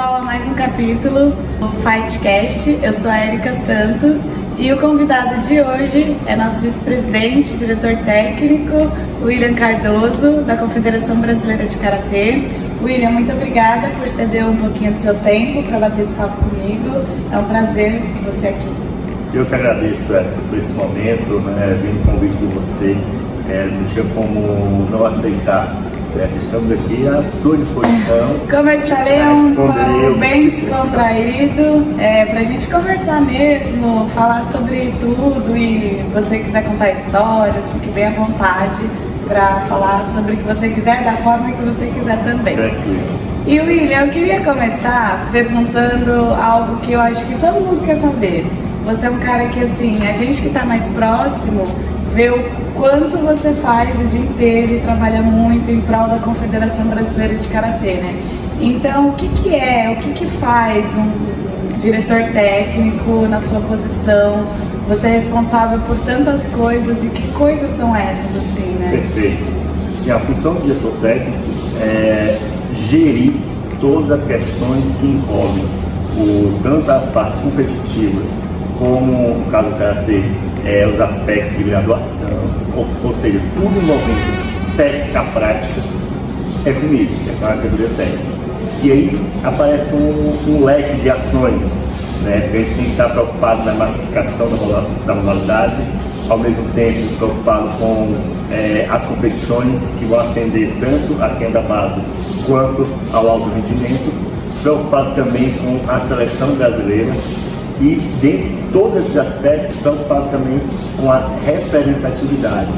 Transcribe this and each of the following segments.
pessoal, a mais um capítulo do Fightcast. Eu sou a Erika Santos e o convidado de hoje é nosso vice-presidente, diretor técnico, William Cardoso, da Confederação Brasileira de Karatê. William, muito obrigada por ceder um pouquinho do seu tempo para bater esse papo comigo. É um prazer ter você aqui. Eu que agradeço, Erika, por esse momento, vindo o convite de você. Não tinha como não aceitar. Certo? Estamos aqui à sua disposição. Como eu te falei, é um papo bem descontraído, para a gente conversar mesmo, falar sobre tudo, e você quiser contar histórias, fique bem à vontade para falar sobre o que você quiser, da forma que você quiser também. Tranquilo. E William, eu queria começar perguntando algo que eu acho que todo mundo quer saber. Você é um cara que, assim, a gente que está mais próximo vê o quanto você faz o dia inteiro e trabalha muito em prol da Confederação Brasileira de Karatê, né? Então, o que faz um diretor técnico na sua posição? Você é responsável por tantas coisas, e que coisas são essas, assim, né? Perfeito. E a função do diretor técnico é gerir todas as questões que envolvem tanto as partes competitivas, como no caso do Karatê, os aspectos de graduação, ou seja, tudo envolvendo técnica prática é comigo, é com a categoria técnica. E aí aparece um leque de ações, né? Porque a gente tem que estar preocupado na massificação da modalidade, ao mesmo tempo preocupado com as competições que vão atender tanto a quem é da base quanto ao alto rendimento, preocupado também com a seleção brasileira. E dentro de todos esses aspectos, preocupado também com a representatividade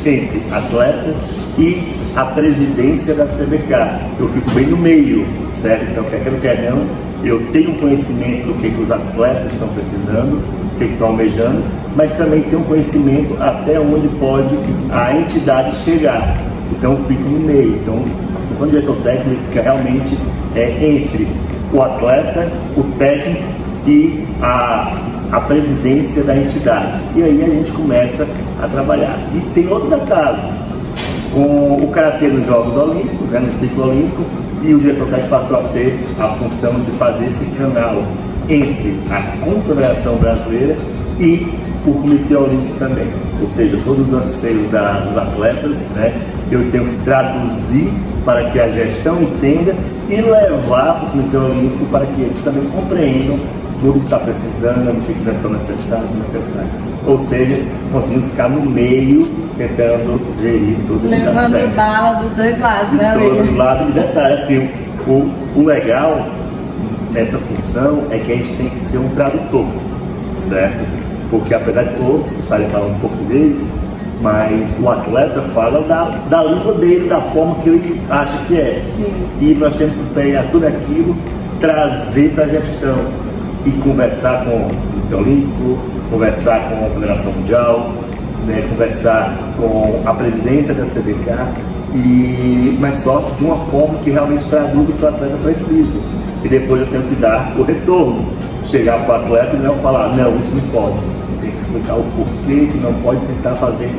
entre atletas e a presidência da CBK. Eu fico bem no meio, certo? Então, quer queira ou quer não, eu tenho conhecimento do que os atletas estão precisando, o que estão almejando, mas também tenho conhecimento até onde pode a entidade chegar. Então, eu fico no meio. Então, a função de diretor técnico fica realmente entre o atleta, o técnico e a presidência da entidade. E aí a gente começa a trabalhar. E tem outro detalhe, com o Karatê nos Jogos Olímpicos, no ciclo olímpico, e o diretor técnico passou a ter a função de fazer esse canal entre a Confederação Brasileira e o Comitê Olímpico também. Ou seja, todos os anseios dos atletas, eu tenho que traduzir para que a gestão entenda e levar para o Comitê Olímpico para que eles também compreendam tudo que está precisando, o que é tão necessário. Ou seja, conseguindo ficar no meio, tentando gerir tudo isso. Levando bala dos dois lados, né, de todos os lados. E detalhe, assim, o legal nessa função é que a gente tem que ser um tradutor, certo? Porque apesar de todos estarem falando português, mas o atleta fala da língua dele, da forma que ele acha que é. Sim. E nós temos que pegar tudo aquilo, trazer para a gestão e conversar com o Comitê Olímpico, conversar com a Federação Mundial, conversar com a presidência da CBK, mas só de uma forma que realmente traduz o que o atleta precisa. E depois eu tenho que dar o retorno, chegar para o atleta e não falar, não, isso não pode. Tem que explicar o porquê que não pode, tentar fazer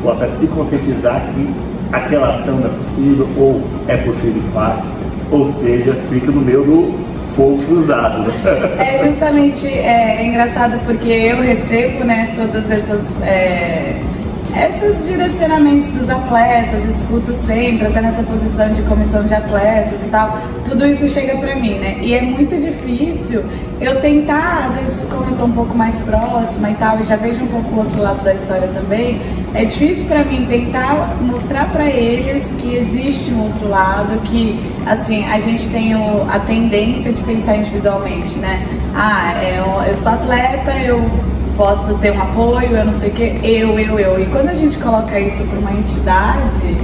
o atleta se conscientizar que aquela ação não é possível, ou é possível e faz, ou seja, fica no meio do fogo cruzado. É justamente engraçado porque eu recebo, todas esses direcionamentos dos atletas, escuto sempre, até nessa posição de comissão de atletas e tal, tudo isso chega pra mim, e é muito difícil eu tentar, às vezes como eu tô um pouco mais próxima e tal, e já vejo um pouco o outro lado da história também, é difícil pra mim tentar mostrar pra eles que existe um outro lado, que, assim, a gente tem a tendência de pensar individualmente, eu sou atleta, eu posso ter um apoio, eu não sei o que, eu. E quando a gente coloca isso para uma entidade,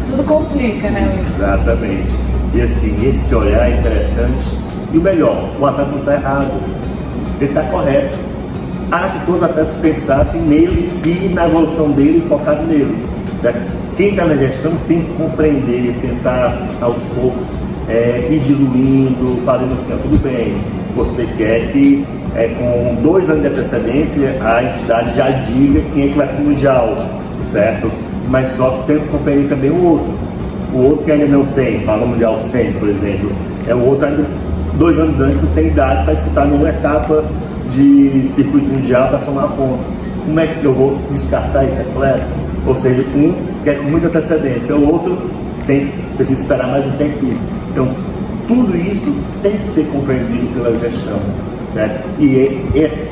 tudo complica, né? Exatamente. E assim, esse olhar é interessante. E o melhor, o atleta não está errado, ele está correto. Se todos os atletas pensassem nele, sim, na evolução dele, focado nele. Certo? Quem está na gestão tem que compreender, tentar aos poucos, ir diluindo, fazendo assim, tudo bem, você quer que com 2 anos de antecedência a entidade já diga quem é que vai para o Mundial, certo? Mas só que tem que compreender também o outro que ainda não tem, para o Mundial 100, por exemplo, o outro ainda 2 anos antes tu tem idade para disputar a mesma etapa de circuito mundial para somar ponto. Como é que eu vou descartar esse atleta? Ou seja, um quer com muita antecedência, o outro precisa esperar mais um tempinho. Então, tudo isso tem que ser compreendido pela gestão, certo? E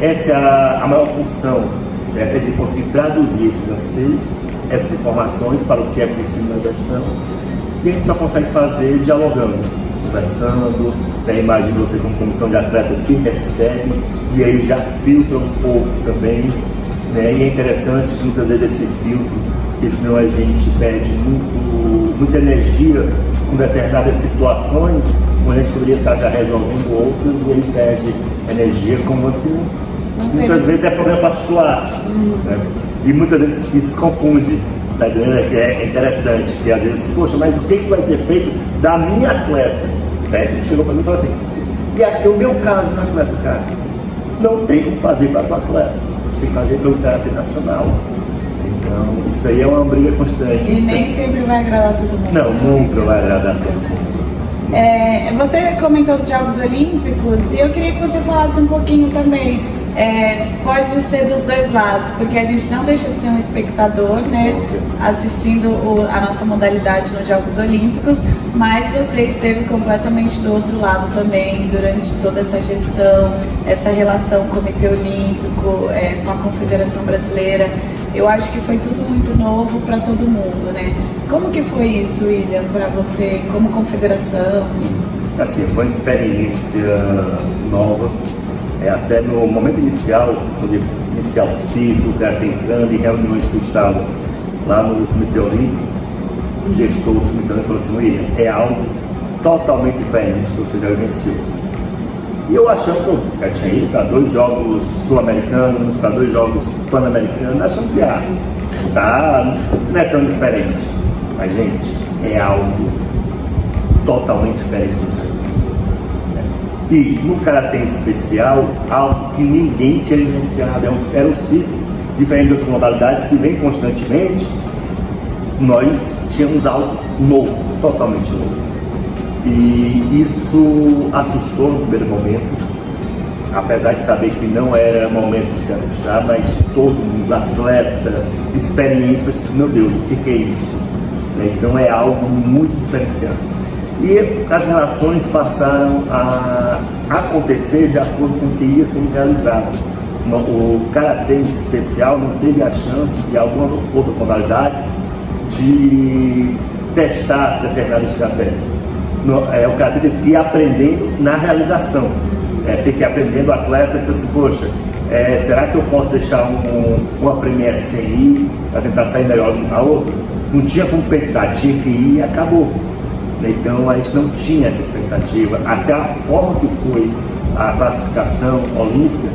essa é a maior função, certo? É de conseguir traduzir esses anseios, essas informações para o que é possível na gestão. E a gente só consegue fazer dialogando, conversando, né? Imagina você como comissão de atleta que recebe e aí já filtra um pouco também, né? E é interessante que muitas vezes esse filtro, porque senão a gente perde muita energia com determinadas situações, onde a gente poderia estar já resolvendo outras e aí perde energia com umas que muitas vezes é problema particular, né? E muitas vezes isso se confunde, tá entendendo? Que é interessante, que às vezes, poxa, mas o que vai ser feito da minha atleta? O técnico chegou para mim e falou assim, e aqui o meu caso no atleta, cara, não tem como fazer para o atleta, tem que fazer pelo caráter nacional. Então, isso aí é uma briga constante. E nem sempre vai agradar todo mundo. Não, nunca vai agradar todo mundo. Você comentou dos Jogos Olímpicos e eu queria que você falasse um pouquinho também. Pode ser dos dois lados, porque a gente não deixa de ser um espectador, né, assistindo a nossa modalidade nos Jogos Olímpicos, mas você esteve completamente do outro lado também durante toda essa gestão, essa relação com o Comitê Olímpico, com a Confederação Brasileira. Eu acho que foi tudo muito novo para todo mundo, né? Como que foi isso, William, para você como confederação? Assim, foi uma experiência nova. Até no momento inicial, quando iniciar o ciclo, o cara entrando em reuniões que eu estava lá no Comitê Olímpico, o gestor do Comitê Olímpico falou assim, William, é algo totalmente diferente que você já vivenciou. E eu achando que eu já tinha ido para 2 jogos sul-americanos, para 2 jogos pan-americanos, achando que não é tão diferente. Mas, gente, é algo totalmente diferente do jogo. E no karatê especial, algo que ninguém tinha vivenciado, era um ciclo diferente de outras modalidades que vem constantemente. Nós tínhamos algo novo, totalmente novo. E isso assustou no primeiro momento, apesar de saber que não era momento de se assustar, mas todo mundo, atletas, experientes, meu Deus, o que é isso? Então é algo muito diferenciado. E as relações passaram a acontecer de acordo com o que ia sendo realizado. O karatê especial não teve a chance de algumas outras modalidades de testar determinadas estratégias. O karatê teve que ir aprendendo na realização, ter que ir aprendendo o atleta, tipo assim, poxa, será que eu posso deixar uma premiere sem ir para tentar sair melhor a outra? Não tinha como pensar, tinha que ir e acabou. Então a gente não tinha essa expectativa, até a forma que foi a classificação olímpica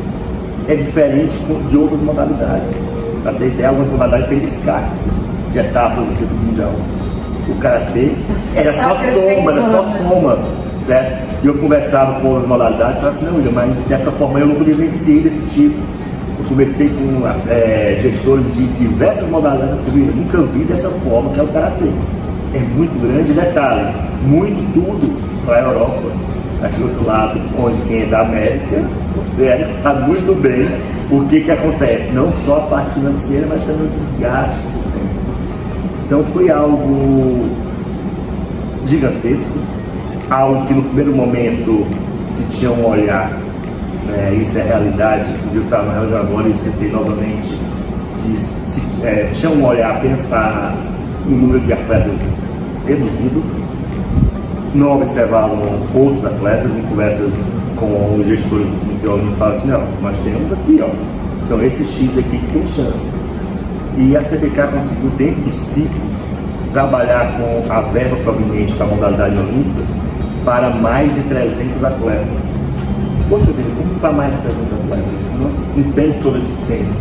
é diferente de outras modalidades. Para ter ideia, algumas modalidades têm descartes de etapas do circuito mundial. O karatê era só soma, certo? E eu conversava com outras modalidades e falava assim, não, William, mas dessa forma eu nunca vivenciei desse tipo. Eu conversei com gestores de diversas modalidades, assim, eu nunca vi dessa forma que é o karatê. É muito grande, detalhe, muito tudo para a Europa, aqui do outro lado, onde quem é da América, você sabe muito bem o que acontece, não só a parte financeira, mas também o desgaste que se tem. Então foi algo gigantesco, algo que no primeiro momento se tinha um olhar, né, isso é realidade, inclusive eu estava na reunião agora e citei novamente, que tinha um olhar apenas para um número de atletas reduzido, não observavam outros atletas. Em conversas com os gestores do Comitê Olímpico, falaram assim, não, nós temos aqui, ó, são esses X aqui que tem chance. E a CBK conseguiu, dentro do ciclo, trabalhar com a verba proveniente da modalidade olímpica para mais de 300 atletas. Poxa vida, como para mais de 300 atletas? Não entendo todo esse centro.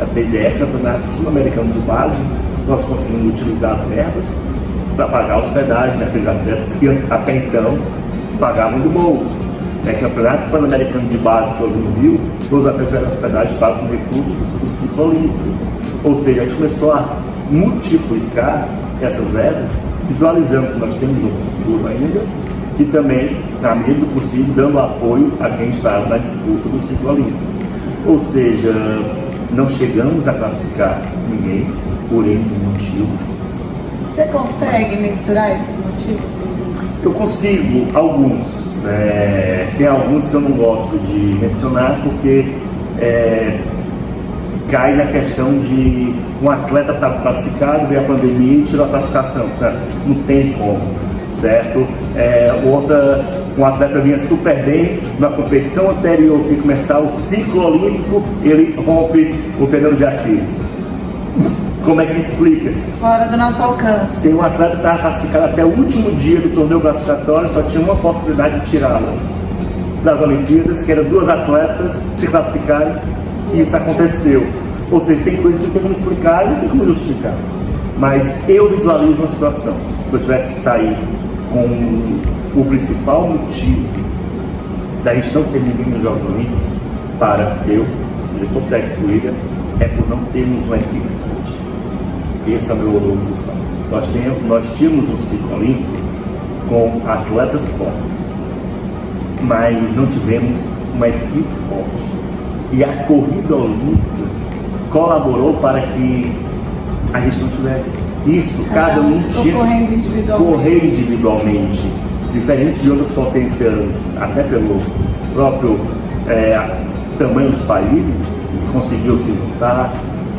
A TDE, Campeonato Sul-Americano de Base, nós conseguimos utilizar verbas para pagar a hospedagem daqueles atletas que até então pagavam do bolso. Campeonato Pan-Americano de Base que houve no Rio, todos os atletas tiveram hospedagem pagam com recursos do ciclo olímpico. Ou seja, a gente começou a multiplicar essas verbas, visualizando que nós temos um futuro ainda e também, na medida do possível, dando apoio a quem está na disputa do ciclo olímpico. Ou seja, não chegamos a classificar ninguém por N motivos. Você consegue mensurar esses motivos? Eu consigo alguns. Tem alguns que eu não gosto de mencionar porque cai na questão de um atleta estar classificado, veio a pandemia e tirou a classificação. Não tem como, certo? Um atleta vinha super bem na competição anterior, que começar o ciclo olímpico, ele rompe o tendão de Aquiles. Como é que explica? Fora do nosso alcance. Tem um atleta que estava classificado até o último dia do torneio classificatório, só tinha uma possibilidade de tirá-la das Olimpíadas, que eram 2 atletas se classificarem, e isso aconteceu. Ou seja, tem coisas que não tem como explicar e não tem como justificar. Mas eu visualizo uma situação. Se eu tivesse que sair com o principal motivo da gente não ter ninguém nos Jogos Olímpicos, para eu, diretor técnico do William, é por não termos uma equipe forte. Esse é o meu orgulho principal. Nós tínhamos um ciclo olímpico com atletas fortes, mas não tivemos uma equipe forte. E a corrida olímpica colaborou para que a gente não tivesse isso. Cada um tinha que correr individualmente, diferente de outras potências, até pelo próprio tamanho dos países, conseguiu se lutar,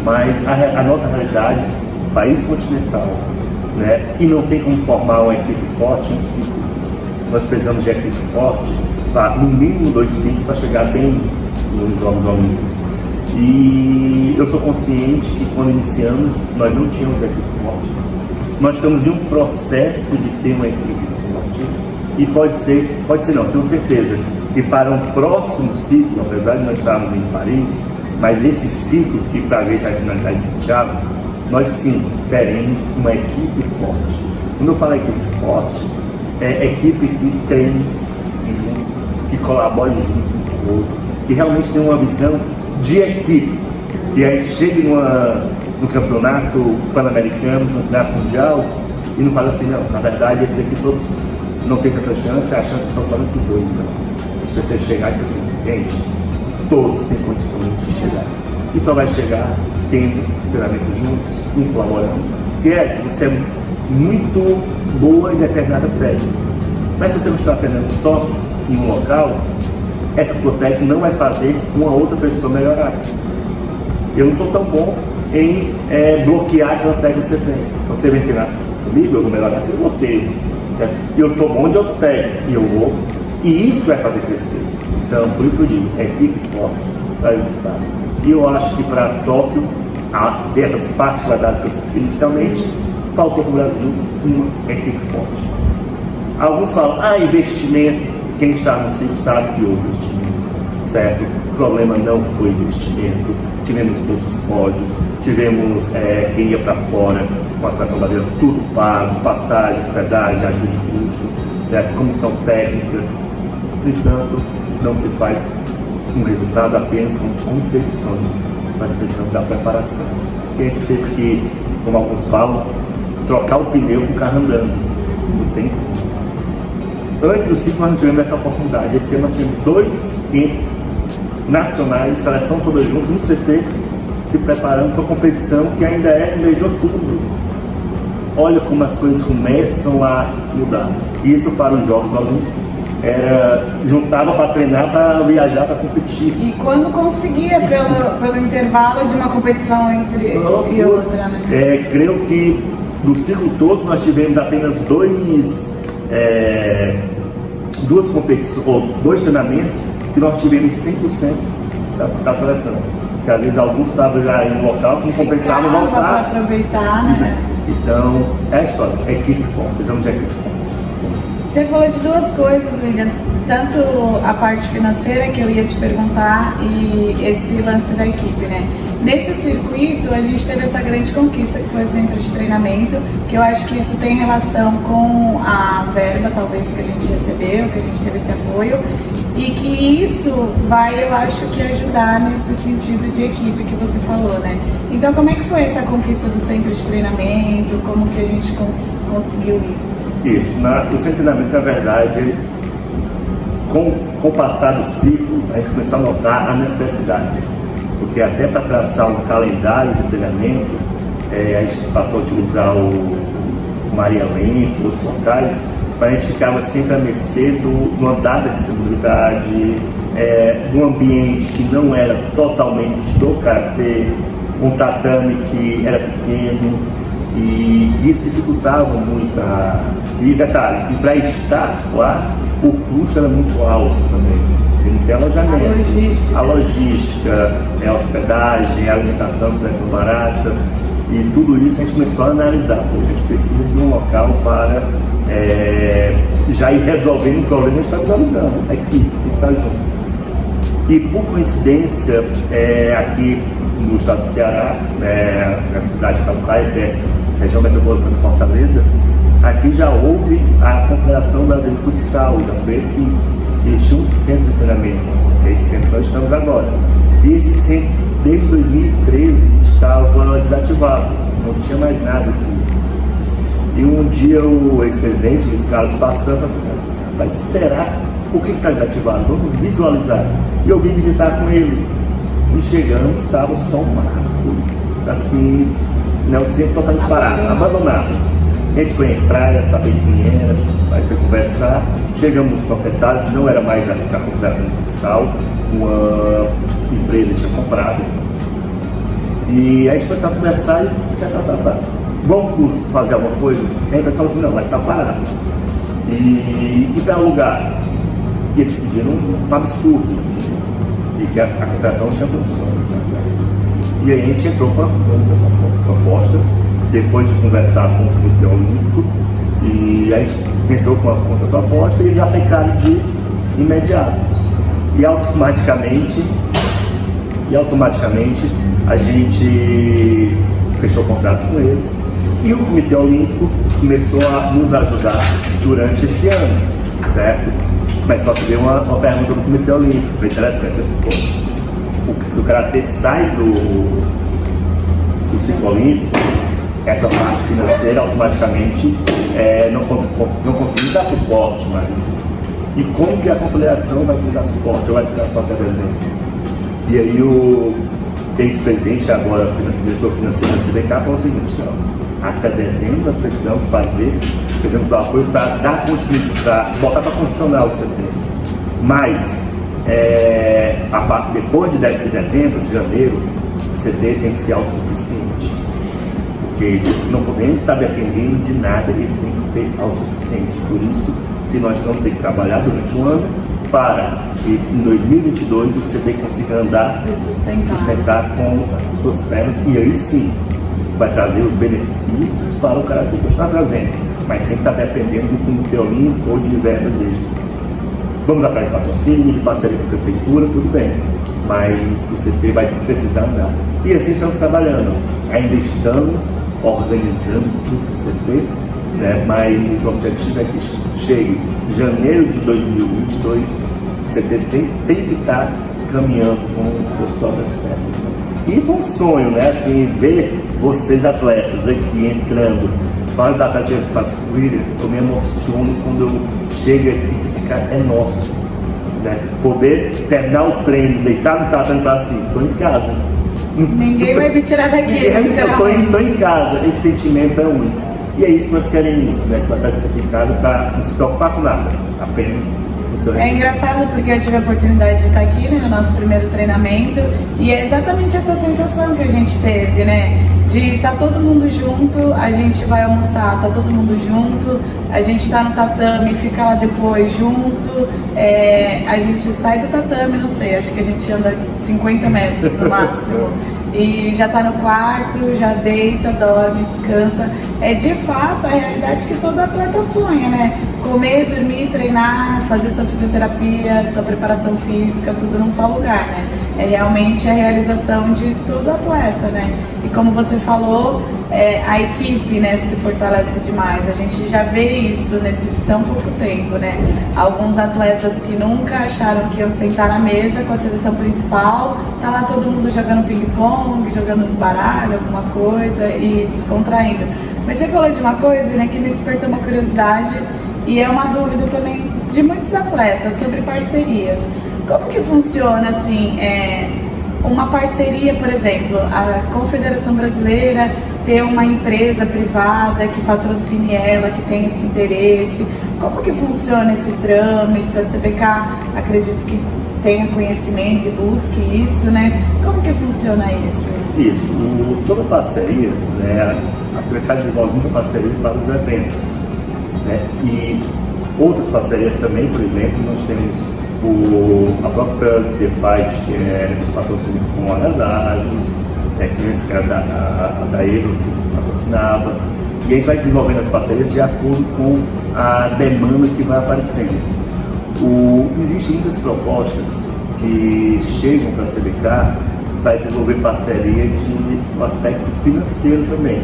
mas a nossa realidade, país continental, né, e não tem como formar uma equipe forte em um ciclo. Nós precisamos de equipe forte, no mínimo 2 ciclos para chegar bem nos Jogos Olímpicos. E eu sou consciente que quando iniciamos, nós não tínhamos equipe forte. Nós estamos em um processo de ter uma equipe forte. E pode ser não, tenho certeza, que para um próximo ciclo, apesar de nós estarmos em Paris, mas esse ciclo que para a gente vai finalizar esse Thiago, nós sim teremos uma equipe forte. Quando eu falo equipe forte, é equipe que tem junto, que colabore junto com o outro, que realmente tem uma visão de equipe, que a gente chegue no campeonato pan-americano, no campeonato mundial, e não fala assim, não, na verdade esses aqui todos não tem tanta chance, as chances são só nesses 2, não. A gente precisa chegar e dizer assim, gente, todos têm condições de chegar. E só vai chegar tendo treinamento juntos, um colaborando, que você é muito boa em determinada técnica. Mas se você não está treinando só em um local, essa tua técnica não vai fazer uma outra pessoa melhorar. Eu não sou tão bom em bloquear aquela técnica que você tem. Então você vem treinar comigo, eu vou melhorar aquele bloqueio. Certo? Eu sou bom de outro técnico e eu vou. E isso vai fazer crescer. Então, por isso eu digo, equipe forte para resultado. E eu acho que para Tóquio, dessas particularidades que eu citei inicialmente, faltou para o Brasil uma equipe forte. Alguns falam, investimento. Quem está no ciclo sabe que houve investimento, certo? O problema não foi investimento. Tivemos bolsos pódios, tivemos quem ia para fora com a seleção brasileira, tudo pago, passagem, hospedagem, ajuda de custo, certo? Comissão técnica. No entanto, não se faz um resultado apenas com competições, mas precisamos da preparação. E a gente teve que, como alguns falam, trocar o pneu com o carro andando. Não tem como. Antes do ciclo nós não tivemos essa oportunidade. Esse ano nós tivemos 2 camps nacionais, seleção toda junto, no CT, se preparando para a competição que ainda é no mês de outubro. Olha como as coisas começam a mudar. Isso para os Jogos Olímpicos juntava para treinar, para viajar, para competir. E quando conseguia, pelo intervalo de uma competição entre e outra, né? Creio que no ciclo todo nós tivemos apenas 2 competições, ou 2 treinamentos que nós tivemos 100% da seleção. Porque às vezes alguns estavam já em um local que não compensavam voltar. Para aproveitar, né? Então, é a história, equipe forte, precisamos de equipe forte. Você falou de 2 coisas, Williams, tanto a parte financeira que eu ia te perguntar e esse lance da equipe, né? Nesse circuito a gente teve essa grande conquista que foi o centro de treinamento, que eu acho que isso tem relação com a verba talvez que a gente recebeu, que a gente teve esse apoio, e que isso vai, eu acho que ajudar nesse sentido de equipe que você falou, né? Então como é que foi essa conquista do centro de treinamento, como que a gente conseguiu isso? Isso. O centro de treinamento, na verdade, com o passar do ciclo, a gente começou a notar a necessidade. Porque até para traçar um calendário de treinamento, a gente passou a utilizar o Maria Lenk, outros locais, mas a gente ficava sempre a mercê de uma dada disponibilidade, do ambiente que não era totalmente do karatê, um tatame que era pequeno, e isso dificultava muito E detalhe, para estar lá, o custo era muito alto também. Ele não tem alojamento. A logística, a hospedagem, a alimentação que não é tão barata. E tudo isso a gente começou a analisar. Pô, a gente precisa de um local para já ir resolvendo o problema e estabilizando a equipe que está junto. E por coincidência, aqui no estado do Ceará, na cidade de Calcaia, região metropolitana de Fortaleza, aqui já houve a Confederação Brasileira de Futsal, já foi aqui. Existe um centro de treinamento, que é esse centro que nós estamos agora. E esse centro, desde 2013, estava desativado, não tinha mais nada aqui. E um dia o ex-presidente, Luiz Carlos, passando, falou assim: mas será? Por que está desativado? Vamos visualizar. E eu vim visitar com ele. E chegamos, estava só um mato, assim, não sempre totalmente parado, abandonado. A gente foi entrar, saber quem era, aí foi conversar. Chegamos no proprietário, que não era mais a Confederação de Futsal, uma empresa tinha comprado. E a gente começou a conversar e vamos fazer alguma coisa? E aí o pessoal falou assim: não, vai estar parado. E para alugar? E eles pediram um absurdo, e que a Confederação não tinha condições. E aí a gente entrou com a proposta, depois de conversar com o Comitê Olímpico, e a gente entrou com a proposta e eles aceitaram de imediato. E automaticamente a gente fechou o contrato com eles. E o Comitê Olímpico começou a nos ajudar durante esse ano, certo? Mas só que veio uma pergunta do Comitê Olímpico, foi interessante esse ponto. Se o karatê sai do ciclo olímpico, essa parte financeira automaticamente não conseguimos dar suporte mais. E como que a confederação vai dar suporte ou vai ficar só até dezembro? E aí o ex-presidente, agora diretor financeiro da CBK, falou o seguinte: não, até dezembro nós precisamos do apoio para dar continuidade, para botar para funcionar o CT. Mas depois de dezembro, de janeiro, o CT tem que ser autossuficiente. Porque não podemos estar dependendo de nada, ele tem que ser autossuficiente. Por isso que nós vamos ter que trabalhar durante um ano para que em 2022 o CD consiga andar, se sustentar com as suas pernas, e aí sim vai trazer os benefícios para o cara que está trazendo, mas sem estar dependendo do Comitê Olímpico ou de verbas extras. Vamos atrás de patrocínio, de parceria com a prefeitura, tudo bem, mas o CT vai precisar andar. E assim estamos trabalhando, ainda estamos organizando tudo o CT, né? Mas o objetivo é que chegue em janeiro de 2022, o CT tem que estar caminhando com suas próprias pernas. E foi um sonho, né? Assim, ver vocês atletas aqui entrando, faz atletas que fazem corrida, eu me emociono quando eu chego aqui, esse cara é nosso, né? Poder terminar o treino, deitar no tatame e falar assim: estou em casa. Ninguém vai me tirar daqui. Estou em casa, esse sentimento é único. E é isso que nós queremos, né? Que vai estar sempre em casa para não se preocupar com nada, apenas o seu É engraçado porque eu tive a oportunidade de estar aqui, né, no nosso primeiro treinamento, e é exatamente essa sensação que a gente teve, né? De estar todo mundo junto, a gente vai almoçar, tá todo mundo junto, a gente tá no tatame, fica lá depois junto, a gente sai do tatame, não sei, acho que a gente anda 50 metros no máximo. E já tá no quarto, já deita, dorme, descansa. É de fato a realidade que todo atleta sonha, né? Comer, dormir, treinar, fazer sua fisioterapia, sua preparação física, tudo num só lugar, né? É realmente a realização de todo atleta, né? E como você falou, a equipe, né, se fortalece demais. A gente já vê isso nesse tão pouco tempo, né? Alguns atletas que nunca acharam que iam sentar na mesa com a seleção principal, tá lá todo mundo jogando ping-pong, jogando baralho, alguma coisa e descontraindo. Mas você falou de uma coisa, né, que me despertou uma curiosidade e é uma dúvida também de muitos atletas sobre parcerias. Como que funciona, assim, uma parceria, por exemplo, a Confederação Brasileira ter uma empresa privada que patrocine ela, que tem esse interesse? Como que funciona esse trâmite? A CBK, acredito que tenha conhecimento e busque isso, né? Como que funciona isso? Isso, toda parceria, né, a CBK desenvolve muita parceria para os eventos, né, e outras parcerias também, por exemplo, nós temos a própria The Fight, que é os patrocínios com agasalhos, que antes era da Edo, que patrocinava, e a gente vai desenvolvendo as parcerias de acordo com a demanda que vai aparecendo. Existem muitas propostas que chegam para a CBK para desenvolver parceria no aspecto financeiro também.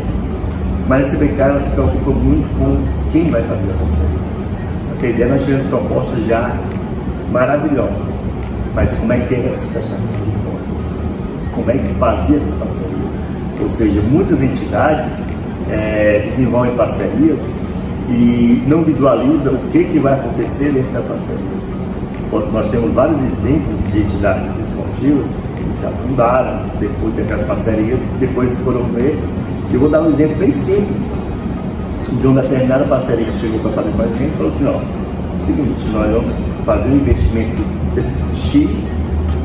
Mas a CBK ela se preocupa muito com quem vai fazer a parceria. A ideia, nós tivemos propostas já maravilhosas, mas como é que era essa prestação de contas? Como é que fazia essas parcerias? Ou seja, muitas entidades desenvolvem parcerias e não visualizam o que vai acontecer dentro da parceria. Nós temos vários exemplos de entidades esportivas que se afundaram depois daquelas parcerias, que depois foram ver. Eu vou dar um exemplo bem simples de uma determinada parceria que chegou para fazer com a gente e falou assim: ó, é o seguinte, nós vamos fazer um investimento X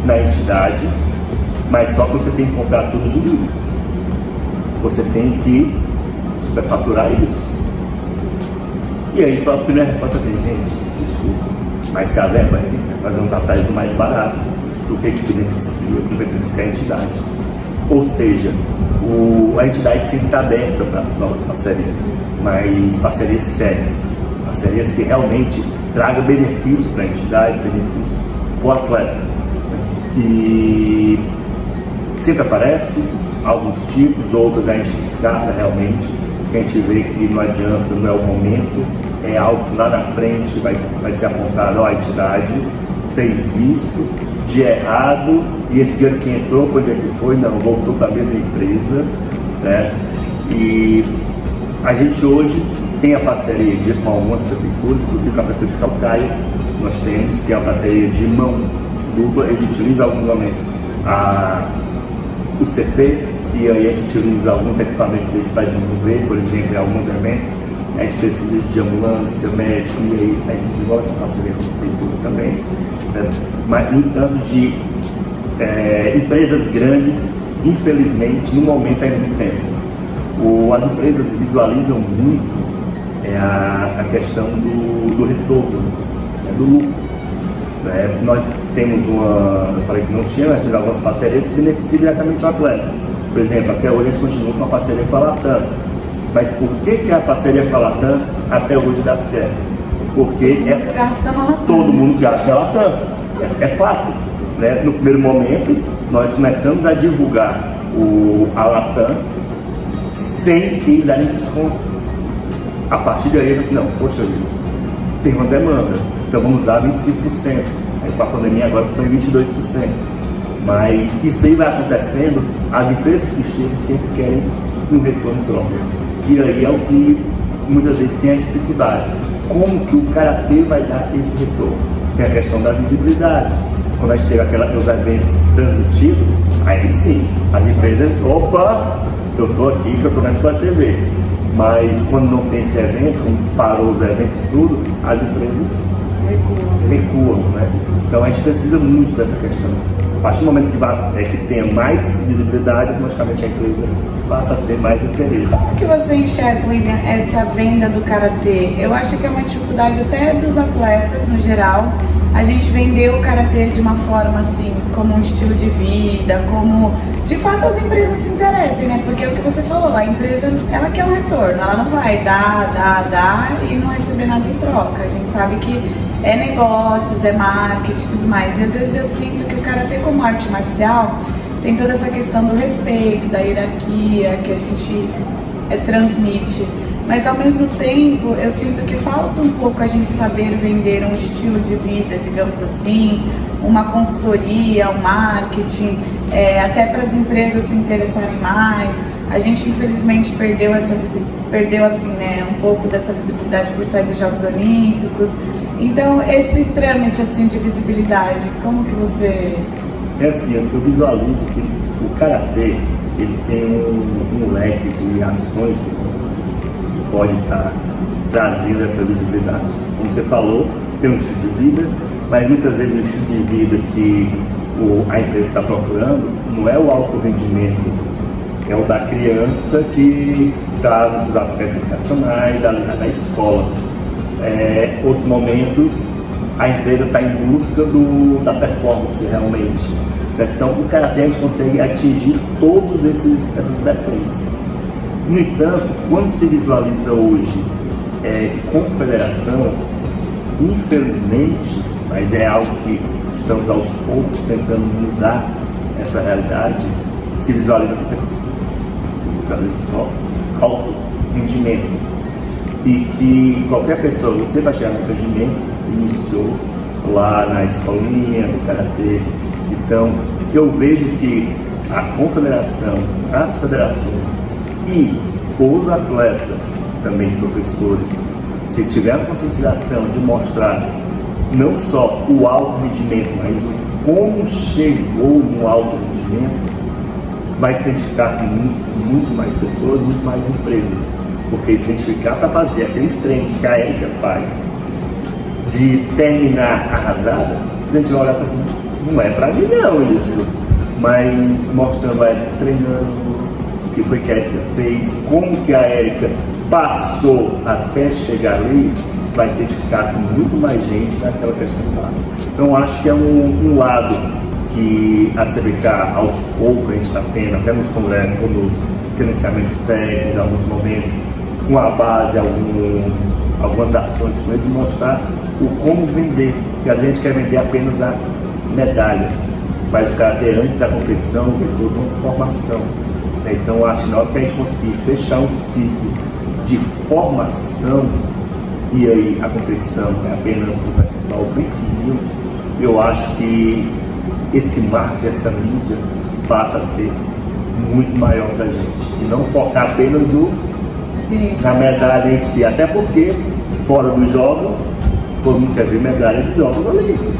na entidade, mas só que você tem que comprar tudo de livre. Você tem que superfaturar isso. E aí a primeira resposta é assim: gente, desculpa, mas se a verba nós vamos tratar isso mais barato do que beneficia a entidade. Ou seja, a entidade sempre está aberta para novas parcerias, mas parcerias sérias, parcerias que realmente tragam benefício para a entidade, benefício para o atleta. E sempre aparece alguns tipos, outros a gente descarta realmente, porque a gente vê que não adianta, não é o momento, é algo que lá na frente vai ser apontado: ó, a entidade fez isso de errado e esse dinheiro que entrou, quando é que foi? Não, voltou para a mesma empresa, certo? E a gente hoje tem a parceria com algumas prefeituras, inclusive com a Prefeitura de Calcaia, nós temos, que é a parceria de mão dupla. Eles utilizam alguns momentos o CT, e aí a gente utiliza alguns equipamentos deles para desenvolver, por exemplo, em alguns eventos a gente precisa de ambulância, médico, e aí a gente desenvolve essa parceria com a prefeitura também, né? Mas, no entanto, de empresas grandes, infelizmente, no momento ainda não temos. As empresas visualizam muito a questão do retorno, do lucro. Nós temos eu falei que não tinha, mas temos algumas parcerias que beneficiam diretamente o atleta. Por exemplo, até hoje a gente continua com a parceria com a Latam. Mas por que a parceria com a Latam até hoje dá certo? Porque todo mundo gasta a Latam. É fato. Né? No primeiro momento, nós começamos a divulgar a Latam sem que eles darem desconto. A partir daí, eu disse: não, poxa vida, tem uma demanda, então vamos dar 25%. Aí com a pandemia agora ficou em 22%. Mas isso aí vai acontecendo, as empresas que chegam sempre querem um retorno próprio. E aí é o que muitas vezes tem a dificuldade. Como que o karatê vai dar esse retorno? Tem a questão da visibilidade. Quando a gente teve os eventos transmitidos, aí sim, as empresas, opa, eu estou aqui, que eu estou na Sport TV. Mas quando não tem esse evento, quando parou os eventos e tudo, as empresas recuam, né? Então a gente precisa muito dessa questão. A partir do momento que tenha mais visibilidade, automaticamente a empresa passa a ter mais interesse. Como que você enxerga, William, essa venda do karatê? Eu acho que é uma dificuldade até dos atletas no geral. A gente vendeu o karatê de uma forma assim, como um estilo de vida, como de fato as empresas se interessem, né? Porque é o que você falou, a empresa ela quer um retorno, ela não vai dar e não receber nada em troca. A gente sabe que é negócios, é marketing e tudo mais. E às vezes eu sinto que o karatê como arte marcial tem toda essa questão do respeito, da hierarquia que a gente transmite. Mas ao mesmo tempo eu sinto que falta um pouco a gente saber vender um estilo de vida, digamos assim, uma consultoria, um marketing, até para as empresas se interessarem mais. A gente infelizmente perdeu essa perdeu assim, né, um pouco dessa visibilidade por sair dos Jogos Olímpicos. Então, esse trâmite assim de visibilidade, como que você... É assim, eu visualizo que o Karatê, ele tem um leque de ações que pode estar trazendo essa visibilidade. Como você falou, tem um estilo de vida, mas muitas vezes o estilo de vida que a empresa está procurando não é o alto rendimento, é o da criança que está nos aspectos educacionais, ali da escola. Outros momentos, a empresa está em busca da performance realmente. Certo? Então, o Karatê a gente consegue atingir todas essas vertentes. No entanto, quando se visualiza hoje como federação, infelizmente, mas é algo que estamos aos poucos tentando mudar essa realidade, se visualiza competição, visualiza só alto rendimento, e que qualquer pessoa, você vai chegar no rendimento, iniciou lá na escolinha do Karatê. Então, eu vejo que a confederação, as federações e os atletas, também professores, se tiver a conscientização de mostrar não só o alto rendimento, mas o como chegou no alto rendimento, vai se identificar com muito mais pessoas, muito mais empresas. Porque se identificar para fazer aqueles treinos que a Erika faz, de terminar arrasada, a gente vai olhar e falar assim, não é para mim não isso. Mas mostrando a Erika treinando, o que foi que a Erika fez, como que a Erika passou até chegar ali, vai se identificar com muito mais gente naquela questão básica. Então acho que é um lado que a CBK, aos poucos, a gente está tendo, até nos congressos, ou nos financiamentos técnicos, em alguns momentos, com a base, algumas ações com eles, de mostrar o como vender, porque a gente quer vender apenas a medalha, mas o Karatê antes da competição vem toda uma formação. Então acho que na hora que a gente conseguir fechar um ciclo de formação, e aí a competição é apenas um percentual bem pequeno, eu acho que esse marketing, essa mídia passa a ser muito maior para a gente, e não focar apenas na medalha em si, até porque fora dos jogos, todo mundo quer ver medalha dos Jogos Olímpicos,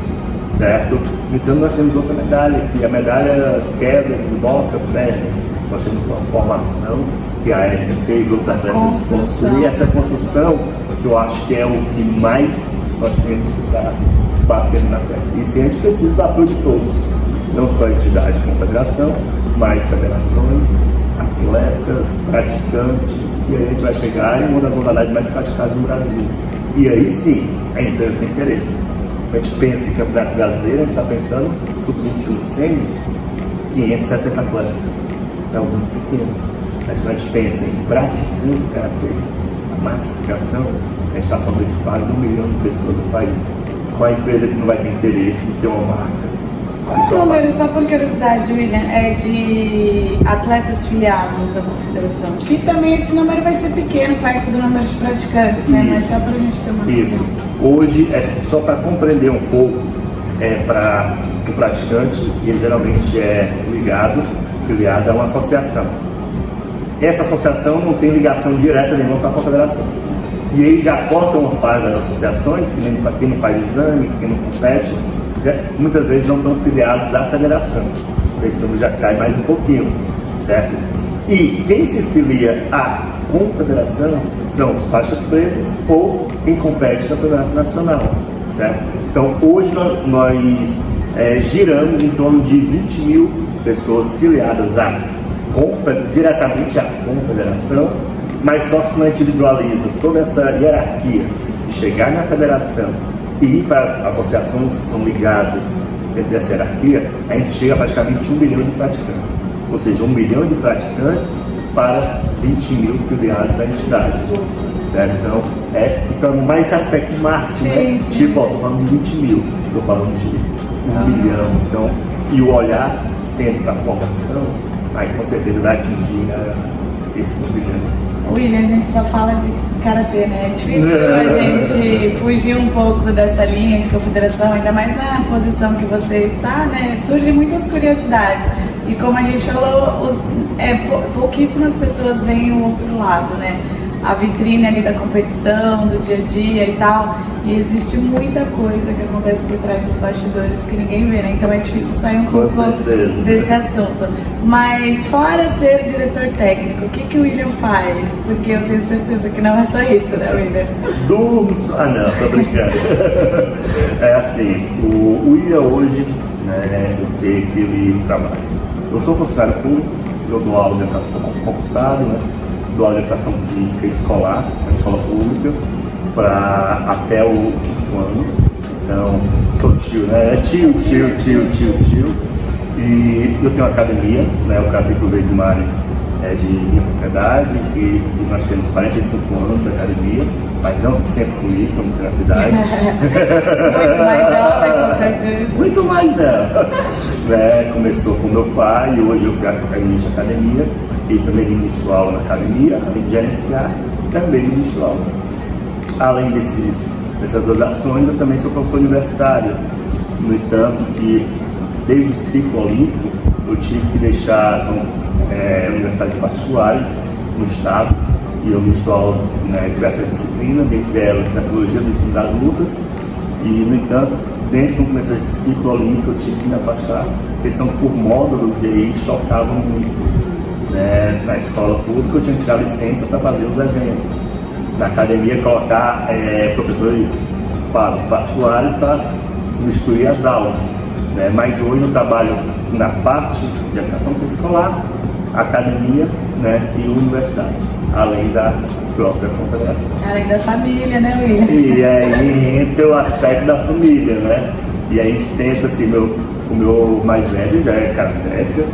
certo? Então nós temos outra medalha, que a medalha quebra, desboca, perde. Nós temos uma formação que a Erika fez, outros atletas construir essa construção, que eu acho que é o que mais nós temos que estar batendo na terra. E se a gente precisa do apoio de todos, não só a entidade como a federação, mas federações, atletas, praticantes, e aí a gente vai chegar em uma das modalidades mais praticadas no Brasil. E aí sim, a empresa tem interesse. A gente pensa em Campeonato Brasileiro, a gente está pensando sub-21 sênior, 560 atletas. É um grupo pequeno. Mas quando a gente pensa em praticantes de karatê, a massificação, a gente está falando de quase 1 milhão de pessoas no país. Qual a empresa que não vai ter interesse em ter uma marca? Qual o número, só por curiosidade, William, de atletas filiados à confederação? Que também esse número vai ser pequeno, perto do número de praticantes, né? Mas só para a gente ter uma noção. Hoje, só para compreender um pouco, para o praticante, ele geralmente é filiado a uma associação. Essa associação não tem ligação direta nenhuma com a confederação. E aí já cortam uma parte das associações, quem não faz exame, quem não compete, muitas vezes não estão filiados à federação. Esse número já cai mais um pouquinho, certo? E quem se filia à confederação são os faixas pretas ou quem compete no campeonato nacional, certo? Então hoje nós giramos em torno de 20 mil pessoas filiadas diretamente à confederação, mas só que quando a gente visualiza toda essa hierarquia de chegar na federação e ir para as associações que são ligadas dentro dessa hierarquia, a gente chega a praticamente 1 milhão de praticantes. Ou seja, 1 milhão de praticantes para 20 mil filiados à entidade. Certo? Então, mais esse aspecto de marketing, né? Sim. Tipo, estou falando de 20 mil, estou falando de 1 milhão. Então, e o olhar sempre para a formação, aí com certeza vai atingir esse 1 milhão. William, a gente só fala de karatê, né? É difícil a gente fugir um pouco dessa linha de confederação, ainda mais na posição que você está, né? Surgem muitas curiosidades. E como a gente falou, pouquíssimas pessoas veem o outro lado, né? a vitrine ali da competição, do dia a dia e tal, e existe muita coisa que acontece por trás dos bastidores que ninguém vê, né? Então é difícil sair um pouco desse assunto. Mas fora ser diretor técnico, o que o William faz? Porque eu tenho certeza que não é só isso, né, William? Durmo. Ah, não, tô brincando. É assim, o William hoje, né, o que ele trabalha? Eu sou funcionário público, eu dou aula de educação concursado, né? Dou aula de educação física escolar, na escola pública, para até o 5º ano. Então, sou tio, né? Tio. E eu tenho uma academia, né? O Crateco Vezes é de minha propriedade, e nós temos 45 anos de academia, mas não sempre comigo, como tem na cidade. Muito mais jovem, com certeza. Muito mais não. Né? Começou com meu pai, e hoje eu administro a academia, e também ministro aula na academia, além de gerenciar, também ministro aula. Além dessas duas ações, eu também sou professor universitário. No entanto, que desde o ciclo olímpico, eu tive que deixar universidades particulares no estado, e eu ministro aula em diversas disciplinas, dentre elas tecnologia do ensino das lutas, e no entanto, quando começou esse ciclo olímpico, eu tive que me afastar, porque são por módulos e aí chocavam muito. Né? Na escola pública eu tinha que tirar licença para fazer os eventos, na academia colocar professores para os particulares para substituir as aulas. Né? Mas hoje eu trabalho na parte de educação escolar, academia, né, e universidade, além da própria confederação. Além da família, né, William? E aí entra o aspecto da família, né? E aí a gente tenta, assim, o meu mais velho já é karateca,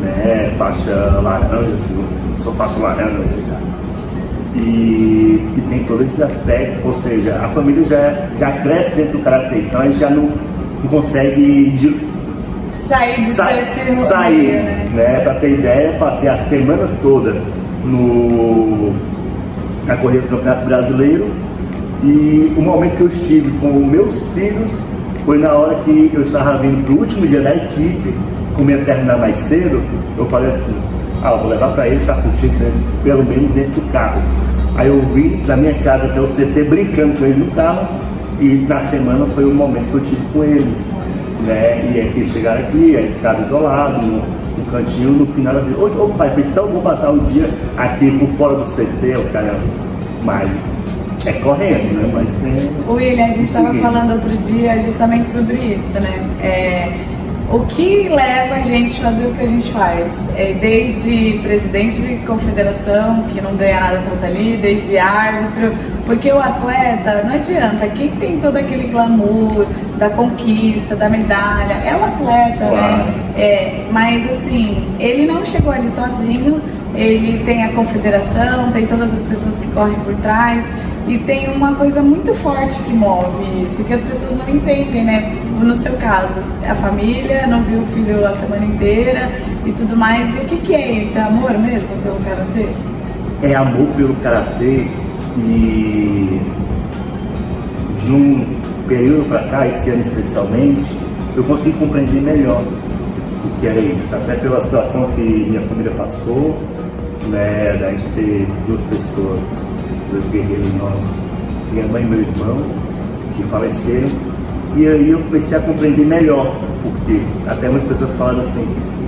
né, faixa laranja, assim, sou faixa laranja já. E tem todo esse aspecto, ou seja, a família já cresce dentro do karatê, então a gente já não consegue sair, né? Para ter ideia, passei a semana toda na corrida do Campeonato Brasileiro, e o momento que eu estive com os meus filhos foi na hora que eu estava vindo para o último dia da equipe, como ia terminar mais cedo. Eu falei assim, eu vou levar para eles para curtir pelo menos dentro do carro. Aí eu vim da minha casa até o CT brincando com eles no carro, e na semana foi o momento que eu tive com eles. Né? E aí eles chegaram aqui, aí ficaram isolados no cantinho, no final assim, ô pai, então vou passar o dia aqui por fora do CT, o cara, mas é correndo, né? Mas tem. William, a gente estava falando outro dia justamente sobre isso, né? O que leva a gente a fazer o que a gente faz? Desde presidente de confederação, que não ganha nada para estar ali, desde árbitro, porque o atleta, não adianta, quem tem todo aquele glamour da conquista, da medalha, é o atleta, claro, né? Mas assim, ele não chegou ali sozinho, ele tem a confederação, tem todas as pessoas que correm por trás, e tem uma coisa muito forte que move isso, que as pessoas não entendem, né? No seu caso, a família, não viu o filho a semana inteira e tudo mais. E o que é isso? É amor mesmo pelo karatê? É amor pelo karatê, e de um período para cá, esse ano especialmente, eu consigo compreender melhor o que era isso, até pela situação que minha família passou, né? Da gente ter duas pessoas, dois guerreiros nossos, minha mãe e meu irmão, que faleceram, e aí eu comecei a compreender melhor, porque até muitas pessoas falaram assim,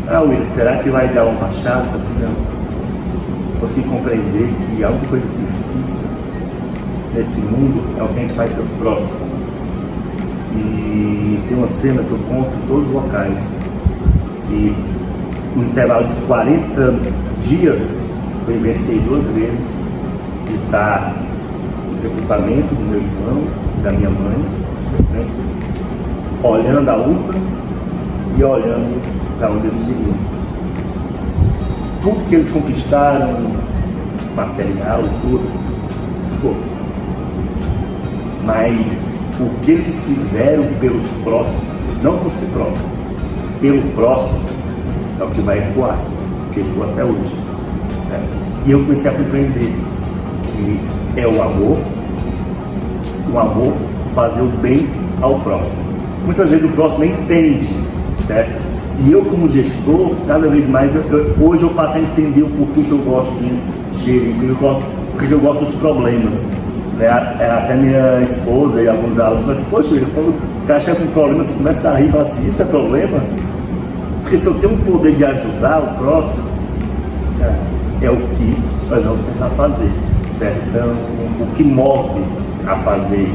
William, será que vai dar um rachado? Assim, não. Consigo compreender que a única coisa que fica nesse mundo é o que a gente faz pelo próximo. E tem uma cena que eu conto em todos os locais, que no intervalo de 40 dias eu vivenciei 2 vezes de estar no sepultamento do meu irmão, da minha mãe, na sequência, olhando a luta e olhando para onde eles iriam. Tudo que eles conquistaram, material e tudo, ficou. Mas o que eles fizeram pelos próximos, não por si próprio, pelo próximo, é o que vai ecoar, que ecoa até hoje. Certo? E eu comecei a compreender que é o amor fazer o bem ao próximo. Muitas vezes o próximo nem entende, certo? E eu, como gestor, cada vez mais, hoje eu passo a entender o porquê que eu gosto de gerir, porque porque eu gosto dos problemas. Né? Até minha esposa e alguns alunos falam assim, poxa, quando o cara chega com um problema, tu começa a rir e fala assim, isso é problema? Porque se eu tenho o poder de ajudar o próximo, é o que nós vamos tentar fazer, certo? Então, o que move a fazer,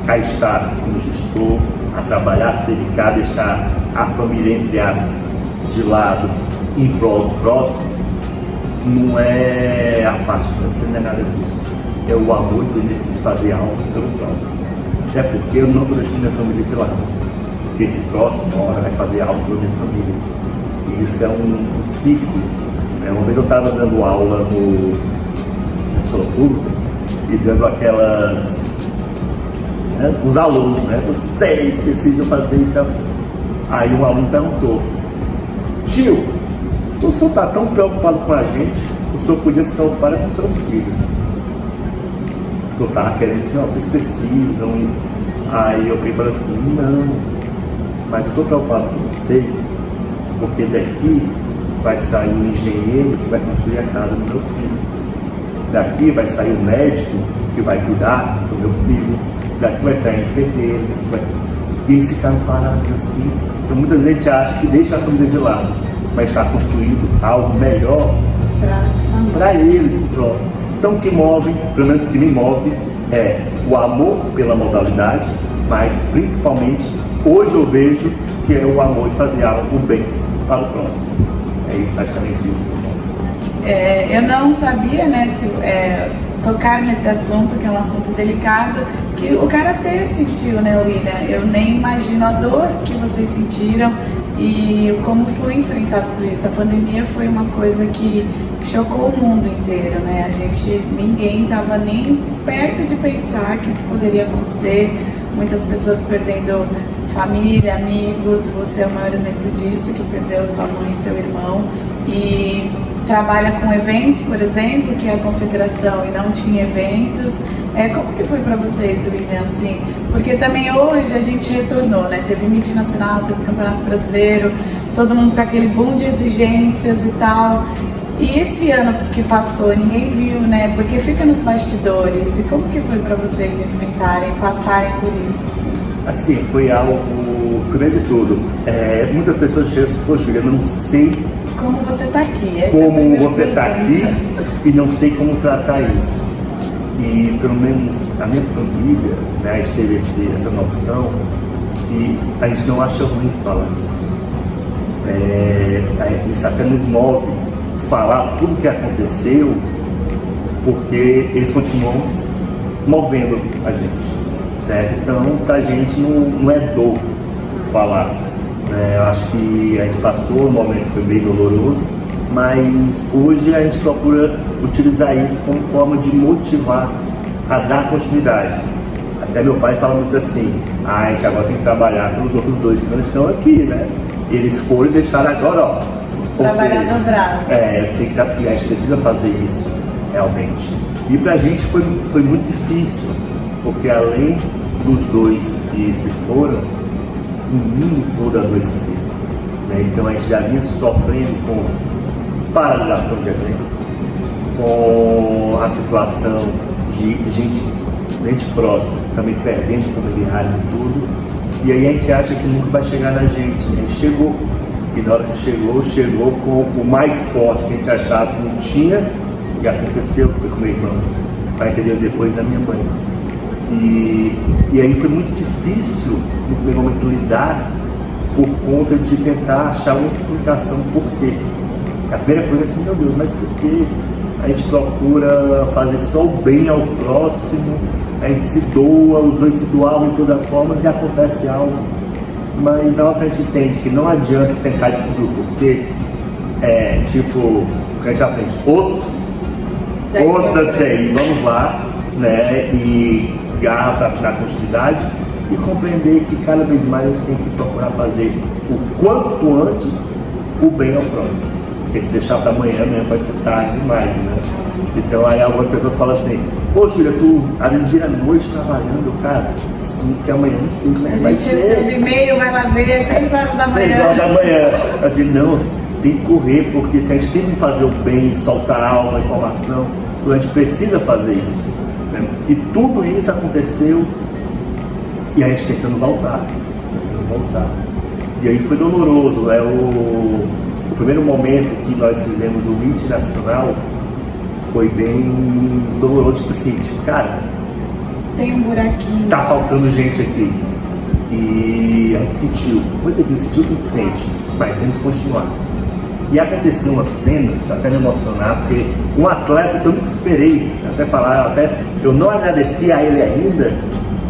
a estar como gestor, a trabalhar, a se dedicar, a deixar a família, entre aspas, de lado, em prol do próximo, não é a parte financeira, não é nada disso. É o amor de fazer algo pelo próximo. Até porque eu não vou deixar minha família de lado. Porque esse próximo, uma hora, vai fazer algo pela minha família. E isso é um ciclo. Uma vez eu estava dando aula na escola pública e dando aquelas... os alunos, vocês precisam fazer então. Aí um aluno perguntou, Gil, o senhor está tão preocupado com a gente, o senhor podia se preocupar com os seus filhos. Eu estava querendo dizer, vocês precisam. Aí eu falei assim, não, mas eu estou preocupado com vocês, porque daqui vai sair um engenheiro que vai construir a casa do meu filho. Daqui vai sair um médico que vai cuidar do meu filho. Daqui vai sair um enfermeiro. E eles ficaram parados assim. Então muita gente acha que deixa a família de lado, mas está construindo algo melhor para eles, pro próximo. Então o que move, pelo menos o que me move, é o amor pela modalidade, mas principalmente hoje eu vejo que é o amor de fazer algo bem para o próximo. É praticamente isso. Eu não sabia, tocar nesse assunto, que é um assunto delicado, que o Karatê sentiu, William? Eu nem imagino a dor que vocês sentiram e como foi enfrentar tudo isso. A pandemia foi uma coisa que chocou o mundo inteiro, ninguém estava nem perto de pensar que isso poderia acontecer. Muitas pessoas perdendo família, amigos, você é o maior exemplo disso, que perdeu sua mãe e seu irmão, e trabalha com eventos, por exemplo, que é a confederação e não tinha eventos. Como que foi para vocês, William, assim? Porque também hoje a gente retornou, Teve Meet Nacional, teve Campeonato Brasileiro, todo mundo com aquele boom de exigências e tal. E esse ano que passou, ninguém viu, Porque fica nos bastidores. E como que foi para vocês enfrentarem, passarem por isso, assim? Assim, foi algo grande tudo. Muitas pessoas chegam assim, poxa, eu não sei como você está aqui. Como você está aqui e não sei como tratar isso. E pelo menos a minha família, a gente teve essa noção e a gente não acha ruim falar isso. Isso até nos move falar tudo o que aconteceu, porque eles continuam movendo a gente, certo? Então, pra gente não é dor falar. Eu acho que a gente passou, o momento foi bem doloroso, mas hoje a gente procura utilizar isso como forma de motivar a dar continuidade. Até meu pai fala muito assim, a gente agora tem que trabalhar pelos outros dois que não estão aqui, Eles foram e deixaram agora, trabalhar dobrado. E a gente precisa fazer isso, realmente. E pra gente foi muito difícil, porque além dos dois que se foram, o mundo todo adoeceu. Então a gente já vinha sofrendo com paralisação de eventos, com a situação de gente próxima, também perdendo familiares e tudo. E aí a gente acha que nunca vai chegar na gente. Chegou. E na hora que chegou com o mais forte que a gente achava que não tinha, e aconteceu, foi com meu irmão, 40 dias depois da minha mãe. E aí foi muito difícil, no primeiro momento, lidar por conta de tentar achar uma explicação por quê. A primeira coisa é assim, meu Deus, mas por quê? A gente procura fazer só o bem ao próximo, a gente se doa, os dois se doavam de todas as formas e acontece algo. Mas na hora que a gente entende que não adianta tentar descobrir o porquê, tipo, a gente aprende, ouça-se aí, vamos lá, e garra para dar continuidade e compreender que cada vez mais a gente tem que procurar fazer o quanto antes o bem ao próximo. Porque se deixar para amanhã pode ser tarde demais, Então aí algumas pessoas falam assim, poxa, Júlia, tu às vezes vira a noite trabalhando, cara, sim, porque amanhã não sei como é que vai ser. A gente recebe e-mail, vai lá ver, 3 horas da manhã. 3 horas da manhã. Assim, não, tem que correr, porque se a gente tem que fazer o bem, soltar a alma, a informação, a gente precisa fazer isso, né? E tudo isso aconteceu e a gente tentando voltar. E aí foi doloroso, né? O primeiro momento que nós fizemos o Meet Nacional foi bem doloroso, tipo assim, cara, tem um buraquinho, tá faltando gente aqui. E a gente sentiu, muita gente sentiu, a gente sente, mas temos que continuar. E aconteceu uma cena, isso até me emocionar, porque um atleta que eu nunca esperei, até falar, eu não agradeci a ele ainda,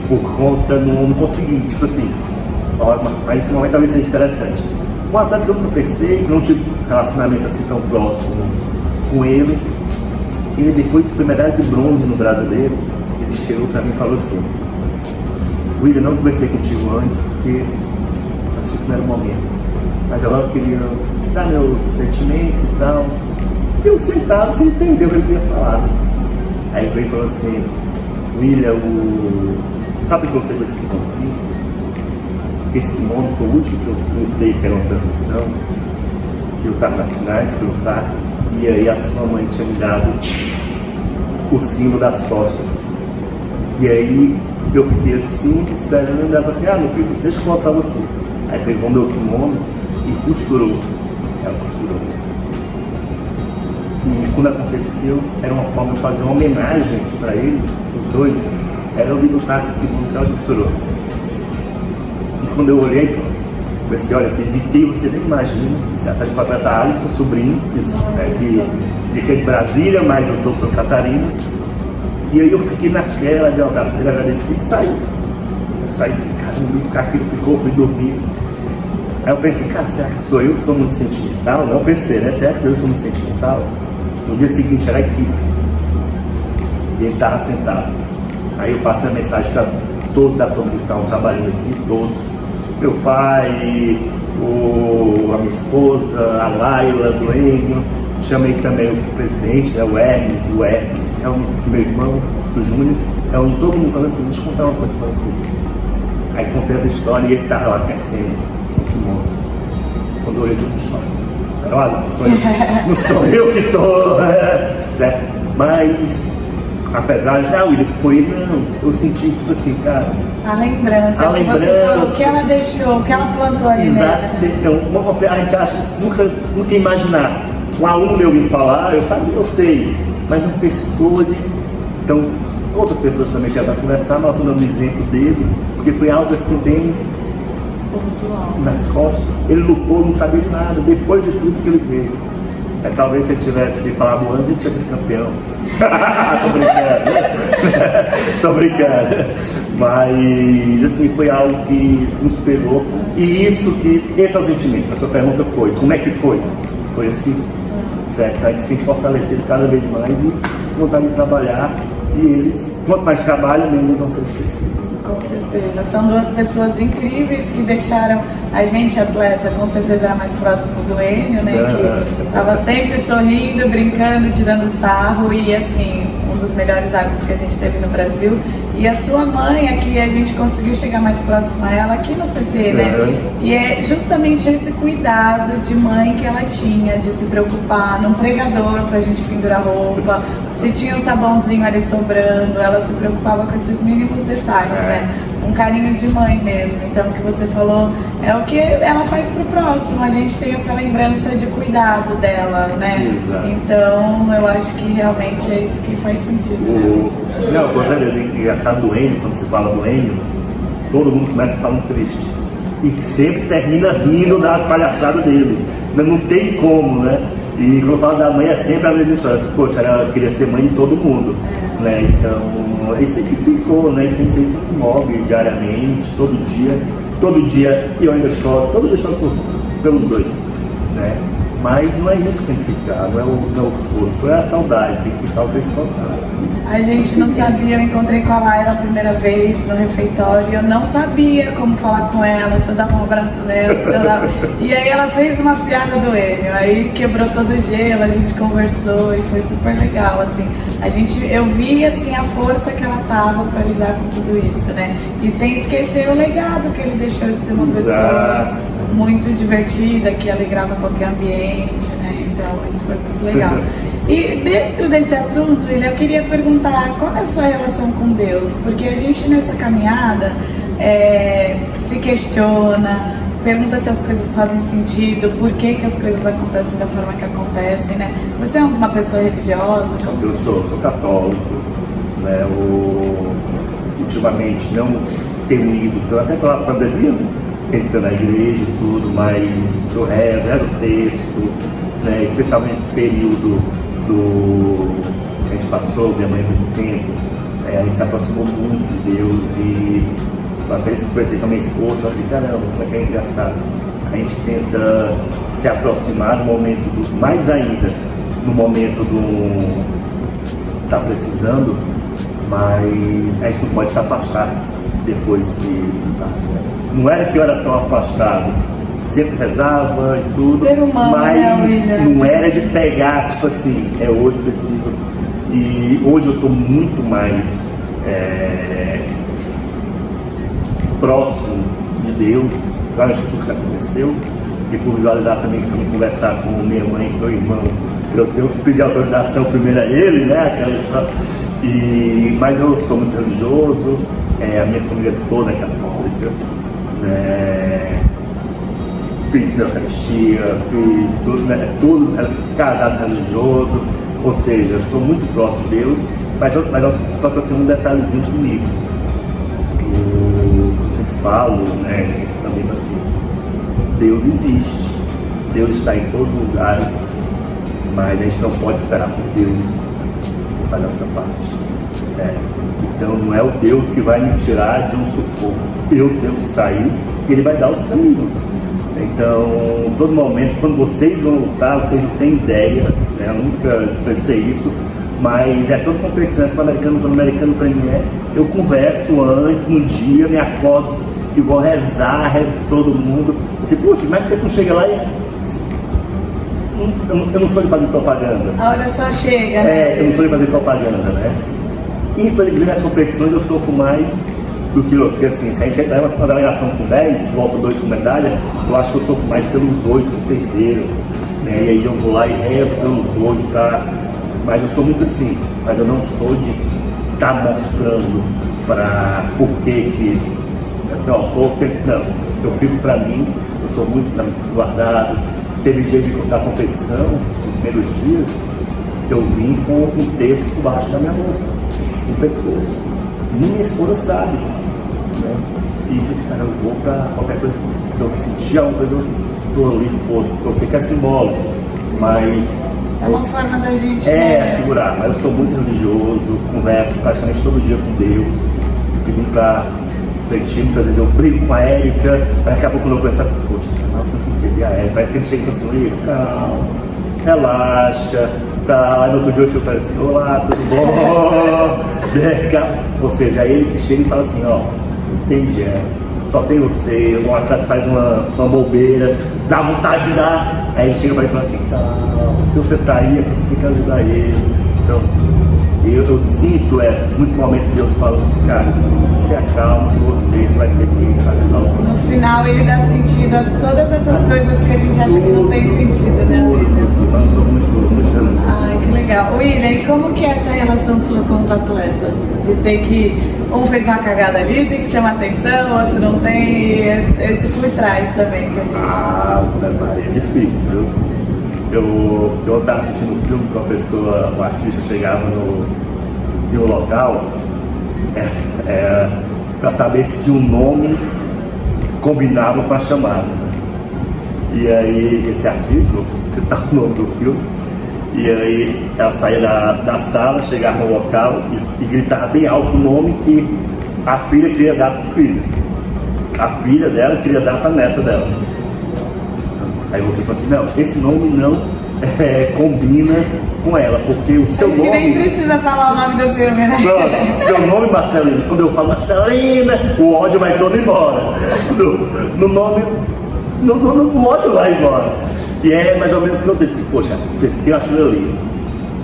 por conta, não consegui, tipo assim, mas esse momento talvez seja interessante. Um atleta que eu nunca pensei, que não tive relacionamento assim tão próximo com ele, depois foi medalha de bronze no brasileiro, ele chegou pra mim e falou assim: William, não conversei contigo antes porque achei que não era o momento, mas agora eu queria dar meus sentimentos e tal. E eu sentado, sem entender o que ele tinha falado. Aí ele veio e falou assim: William, sabe que eu tenho esse kimono aqui? Esse kimono foi o último que eu dei, que era uma transmissão, que eu estava nas finais, fui lutar, e aí a sua mãe tinha me dado o símbolo das costas. E aí eu fiquei assim, esperando, e ela falou assim: ah, meu filho, deixa eu falar pra você. Aí pegou meu kimono e costurou. Ela costurou. E quando aconteceu, era uma forma de fazer uma homenagem para eles, os dois. Era eu lutar com o kimono que ela costurou. E quando eu olhei, eu pensei: olha, assim, de quem você nem imagina, você até de patrata Alisson, sobrinho, de que é de Brasília, mas eu estou em Santa Catarina. E aí eu fiquei naquela de abraço dele, agradeci e saí. Eu saí, caramba, aquilo ficou, fui dormir. Aí eu pensei: cara, será que sou eu que estou muito sentimental? Não, eu pensei, né? Será que eu sou muito sentimental? No dia seguinte era a equipe. E ele estava sentado. Aí eu passei a mensagem para todos da família que estavam trabalhando aqui, todos. Meu pai, a minha esposa, a Laila, do Enio. Chamei também o presidente, né, o Hermes, é o meu irmão, o Júnior. Todo mundo falando assim: deixa eu contar uma coisa para você. Aí contei essa história e ele estava lá aquecendo o kimono. Quando eu olhei, todo mundo chora. Olha, não sou eu que estou, certo? Mas, apesar de dizer: ah, William, foi ele, não. Eu senti, tipo assim, cara, a lembrança, você falou, o que ela deixou, o que ela plantou ali. Exato, né? Então, a gente acha, nunca imaginar. Um aluno meu me falar, eu sei, mas uma pessoa então, outras pessoas também já vão conversar, mas eu estou dando exemplo dele, porque foi algo assim bem nas costas. Ele lutou, não sabia de nada, depois de tudo que ele veio. Talvez se ele tivesse falado antes, ele tinha sido campeão. Tô brincando. Mas, assim, foi algo que nos pegou. E esse é o sentimento. A sua pergunta foi: como é que foi? Foi assim, certo? A gente se sente fortalecido cada vez mais e vontade de trabalhar. E eles, quanto mais trabalham, menos vão ser esquecidos. Com certeza. São duas pessoas incríveis que deixaram a gente, atleta, com certeza era mais próximo do Enio, né? Que estava sempre sorrindo, brincando, tirando sarro e, assim, um dos melhores hábitos que a gente teve no Brasil. E a sua mãe, aqui a gente conseguiu chegar mais próximo a ela aqui no CT, né? E é justamente esse cuidado de mãe que ela tinha, de se preocupar num pregador pra gente pendurar roupa, se tinha um sabãozinho ali sobrando, ela se preocupava com esses mínimos detalhes, né? Um carinho de mãe mesmo. Então, o que você falou é o que ela faz pro próximo. A gente tem essa lembrança de cuidado dela, né? Exato. Então, eu acho que realmente é isso que faz sentido, né? Não, coisa engraçada do Enio, quando se fala do Enio, todo mundo começa falando triste. E sempre termina rindo das palhaçadas dele. Não tem como, né? E quando eu falo da mãe, é sempre a mesma história. Poxa, ela queria ser mãe de todo mundo, né? Então, isso aí que ficou, né? Ele sempre nos move diariamente, todo dia, e eu ainda choro, todo dia choro pelos dois, né? Mas não é isso que tem que ficar, não é o choro é a saudade, tem que ficar o principal. A gente não sabia, eu encontrei com a Laila a primeira vez no refeitório, eu não sabia como falar com ela, se eu dava um abraço nela, se eu dava... E aí ela fez uma piada do Enio, aí quebrou todo o gelo, a gente conversou e foi super legal, assim. Eu vi, assim, a força que ela tava pra lidar com tudo isso, né? E sem esquecer o legado que ele deixou de ser uma pessoa muito divertida, que alegrava qualquer ambiente, né? Então isso foi muito legal. E dentro desse assunto, eu queria perguntar qual é a sua relação com Deus? Porque a gente nessa caminhada se questiona, pergunta se as coisas fazem sentido, por que as coisas acontecem da forma que acontecem, né? Você é uma pessoa religiosa? Eu sou católico, né? Ultimamente não tenho ido tanto, até pela pandemia, tentando na igreja e tudo, mas eu rezo o texto, né? Especialmente nesse período que a gente passou, minha mãe muito tempo, a gente se aproximou muito de Deus e eu até conversei com a minha esposa, eu assim, caramba, como é que é engraçado. A gente tenta se aproximar no momento mais ainda, no momento tá precisando, mas a gente não pode se afastar depois que passa. Não era que eu era tão afastado, sempre rezava e tudo, ser humano, mas não era de pegar, tipo assim, hoje eu preciso. E hoje eu estou muito mais próximo de Deus, claro, de tudo que aconteceu, e por visualizar também, conversar com minha mãe e meu irmão, eu tenho que pedir autorização primeiro a ele, né? Mas eu sou muito religioso, a minha família toda é católica, né? Fiz Eucaristia, fiz tudo casado religioso, ou seja, eu sou muito próximo de Deus, só que eu tenho um detalhezinho comigo. Eu sempre falo, né, também assim, Deus existe, Deus está em todos os lugares, mas a gente não pode esperar por Deus fazer essa parte. Então não é o Deus que vai me tirar de um sufoco, eu tenho que sair e Ele vai dar os caminhos. Então, todo momento, quando vocês vão lutar, vocês não têm ideia, né? Eu nunca expressei isso, mas toda competição, se o americano para mim eu converso antes, um dia, me acordo e vou rezar, rezo com todo mundo. Você, puxa, mas por que tu chega lá e... Eu não sou de fazer propaganda. A hora só chega, né? Eu não sou de fazer propaganda, né? Infelizmente, nas competições eu sofro mais do que outro, porque assim, se a gente leva uma delegação com 10, volta 2 com medalha, eu acho que eu sofro mais pelos 8 que perderam, né? E aí eu vou lá e rezo pelos 8, mas eu sou muito assim, mas eu não sou de estar mostrando para por que assim, não, eu fico para mim, eu sou muito guardado. Teve dia da competição, nos primeiros dias, eu vim com um texto por baixo da minha boca, no pescoço. Minha esposa sabe, né? E disse, cara, eu vou pra qualquer coisa. Se eu sentir alguma coisa, eu tô ali, força. Eu sei que é simbólico, mas... É uma forma da gente... segurar. Mas eu sou muito religioso, converso praticamente todo dia com Deus, pedindo pra refletir. Muitas vezes eu brigo com a Érica, daqui a pouco eu conversar assim, poxa, não tem que a Érica. Parece que a gente chega e fala assim, calma, relaxa. Aí no outro dia eu chego e falo assim, olá, tudo bom? Ou seja, aí ele que chega e fala assim, ó, entendi, só tem você, um atleta faz uma bobeira, dá vontade de dar. Aí ele chega pra ele e fala assim, calma, se você tá aí, você tem que ajudar ele. Então, eu sinto muito momento que Deus fala assim, cara, se acalma que você vai ter que ajudar o outro. No final ele dá sentido a todas essas coisas que a gente acha que não tem sentido, né, William? Eu sou muito Ai, que legal. William, e como que é essa relação sua com os atletas? De ter que, um fez uma cagada ali, tem que chamar atenção, o outro não tem, esse por trás também que a gente... Maria, é difícil, viu? Eu estava assistindo um filme com a pessoa, o artista chegava em um local para saber se o nome combinava com a chamada. E aí esse artista, vou citar o nome do filme, e aí ela saía da sala, chegava no local e gritava bem alto o nome que a filha queria dar para o filho. A filha dela queria dar para a neta dela. Aí o outro falou assim, não, esse nome não combina com ela, porque o seu nome... nem precisa falar o nome do filme, né? Pronto, seu nome Marcelina, quando eu falo Marcelina, o ódio vai todo embora. No nome, o ódio vai embora. E é mais ou menos o que eu disse, poxa, aconteceu aquilo ali.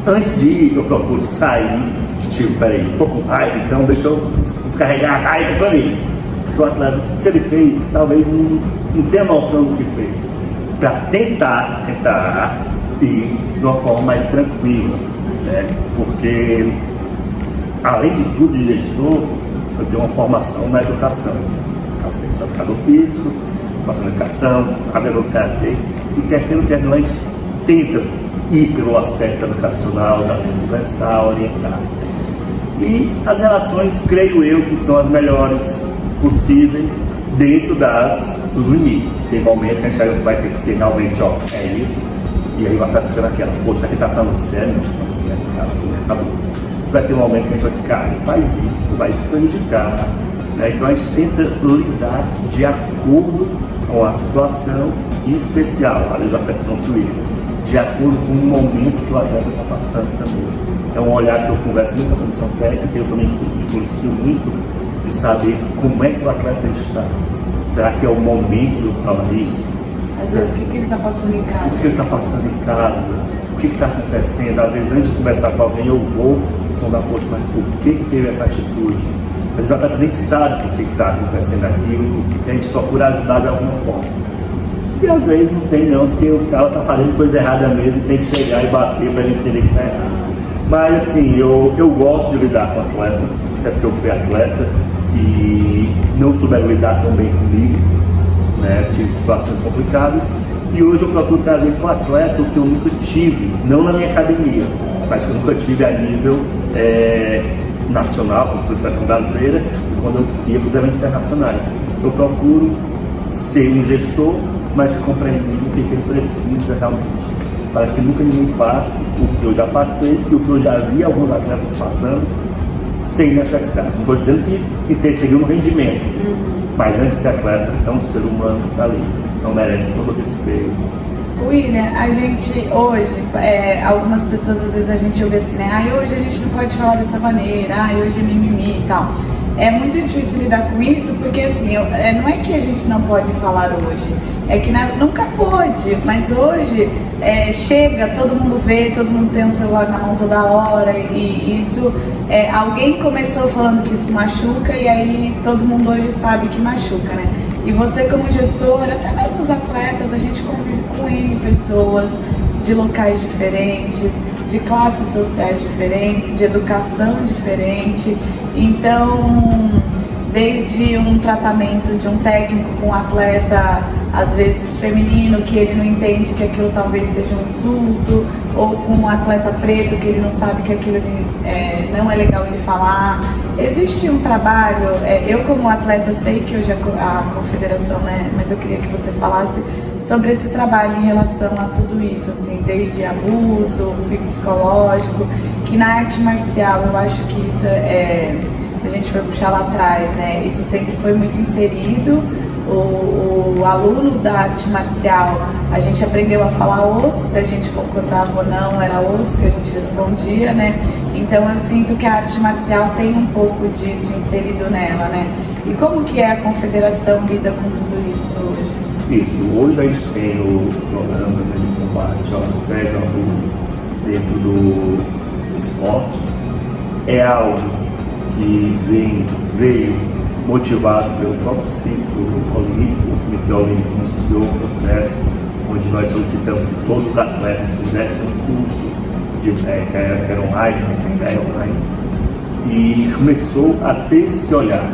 Antes de ir, eu procuro sair, tipo, peraí, tô com raiva, então deixa eu descarregar a raiva pra mim. Porque o atleta, se ele fez, talvez não tenha noção do que fez. Pra tentar ir de uma forma mais tranquila, né? Porque, além de tudo, de gestor, eu tenho uma formação na educação. Eu sou educador físico, faço educação, cabelo karatê, e quer não, a gente tenta ir pelo aspecto educacional, da conversar, orientar. E as relações, creio eu, que são as melhores possíveis dentro dos limites. Tem momento que a gente vai ter que ser realmente, ó, é isso, e aí vai ficar ficando aquela, pô, isso aqui tá falando sério, não, assim, acabou. Vai ter um momento que a gente vai assim, cara, faz isso, tu vai se prejudicar, né? Então a gente tenta lidar de acordo com a situação e especial, às vezes o atleta não se liga, de acordo com o momento que o atleta está passando também. É um olhar que eu converso muito com a comissão técnica, eu também me policio muito de saber como é que o atleta está. Será que é o momento de eu falar isso? Às vezes, o que ele está passando em casa? O que ele está passando em casa? O que está acontecendo? Às vezes, antes de conversar com alguém, eu vou sondar, poxa, mas por que teve essa atitude? Às vezes o atleta nem sabe por que está acontecendo aquilo, e a gente procura ajudar de alguma forma. E às vezes não tem não, porque o cara está fazendo coisa errada mesmo e tem que chegar e bater para ele entender que está errado. Mas assim, eu gosto de lidar com o atleta, até porque eu fui atleta e não souberam lidar tão bem comigo, né? Tive situações complicadas e hoje eu procuro trazer para o atleta o que eu nunca tive, não na minha academia, mas que eu nunca tive a nível nacional, como seleção brasileira, e quando eu ia para os eventos internacionais. Eu procuro ser um gestor, mas compreendendo o que ele precisa realmente, para que nunca ninguém passe o que eu já passei e o que eu já vi alguns atletas passando sem necessidade. Não estou dizendo que seria um rendimento, mas antes de ser atleta, é um ser humano que está ali, então merece todo o respeito. William, a gente hoje, algumas pessoas às vezes a gente ouve assim, né? Hoje a gente não pode falar dessa maneira, hoje é mimimi e tal. É muito difícil lidar com isso, porque assim, não é que a gente não pode falar hoje, é que nunca pode, mas hoje chega, todo mundo vê, todo mundo tem um celular na mão toda hora, e isso, alguém começou falando que isso machuca, e aí todo mundo hoje sabe que machuca, né? E você como gestor, até mesmo os atletas, a gente convive com N pessoas, de locais diferentes, de classes sociais diferentes, de educação diferente. Então, desde um tratamento de um técnico com um atleta, às vezes feminino, que ele não entende que aquilo talvez seja um insulto, ou com um atleta preto, que ele não sabe que aquilo não é legal ele falar. Existe um trabalho, eu como atleta sei que hoje a confederação, né, mas eu queria que você falasse sobre esse trabalho em relação a tudo isso, assim, desde abuso, psicológico, que na arte marcial eu acho que isso se a gente for puxar lá atrás, né, isso sempre foi muito inserido. O aluno da arte marcial, a gente aprendeu a falar osso, se a gente concordava ou não, era osso que a gente respondia, né? Então eu sinto que a arte marcial tem um pouco disso inserido nela, né? E como que a confederação lida com tudo isso hoje? Isso, hoje a gente tem o programa de combate ao assédio, ao abuso dentro do esporte. É algo que veio motivado pelo próprio ciclo olímpico. O Comitê Olímpico iniciou um processo onde nós solicitamos que todos os atletas fizessem um curso que era online, que ainda é online, e começou a ter esse olhar.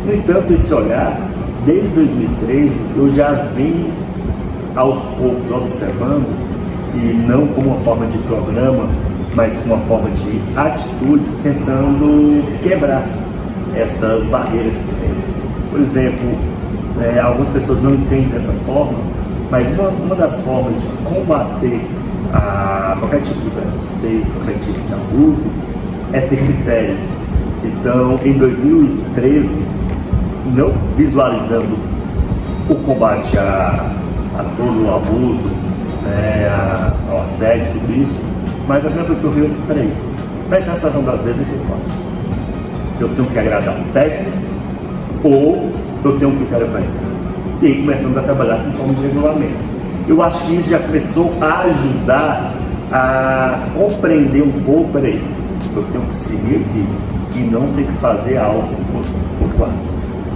No entanto, esse olhar, desde 2013, eu já venho aos poucos observando, e não como uma forma de programa, mas como uma forma de atitudes, tentando quebrar essas barreiras que tem. Por exemplo, algumas pessoas não entendem dessa forma, mas uma das formas de combater qualquer tipo de preconceito, qualquer tipo de abuso, é ter critérios. Então, em 2013, não visualizando o combate a todo o abuso, né, ao assédio, tudo isso. Mas a primeira coisa que eu vi é assim, peraí, para entrar na seleção brasileira, o que eu faço? Eu tenho que agradar o técnico ou eu tenho um critério para entrar? E aí começamos a trabalhar com forma de regulamento. Eu acho que isso já começou a ajudar a compreender um pouco, peraí, eu tenho que seguir aqui e não ter que fazer algo por quadro.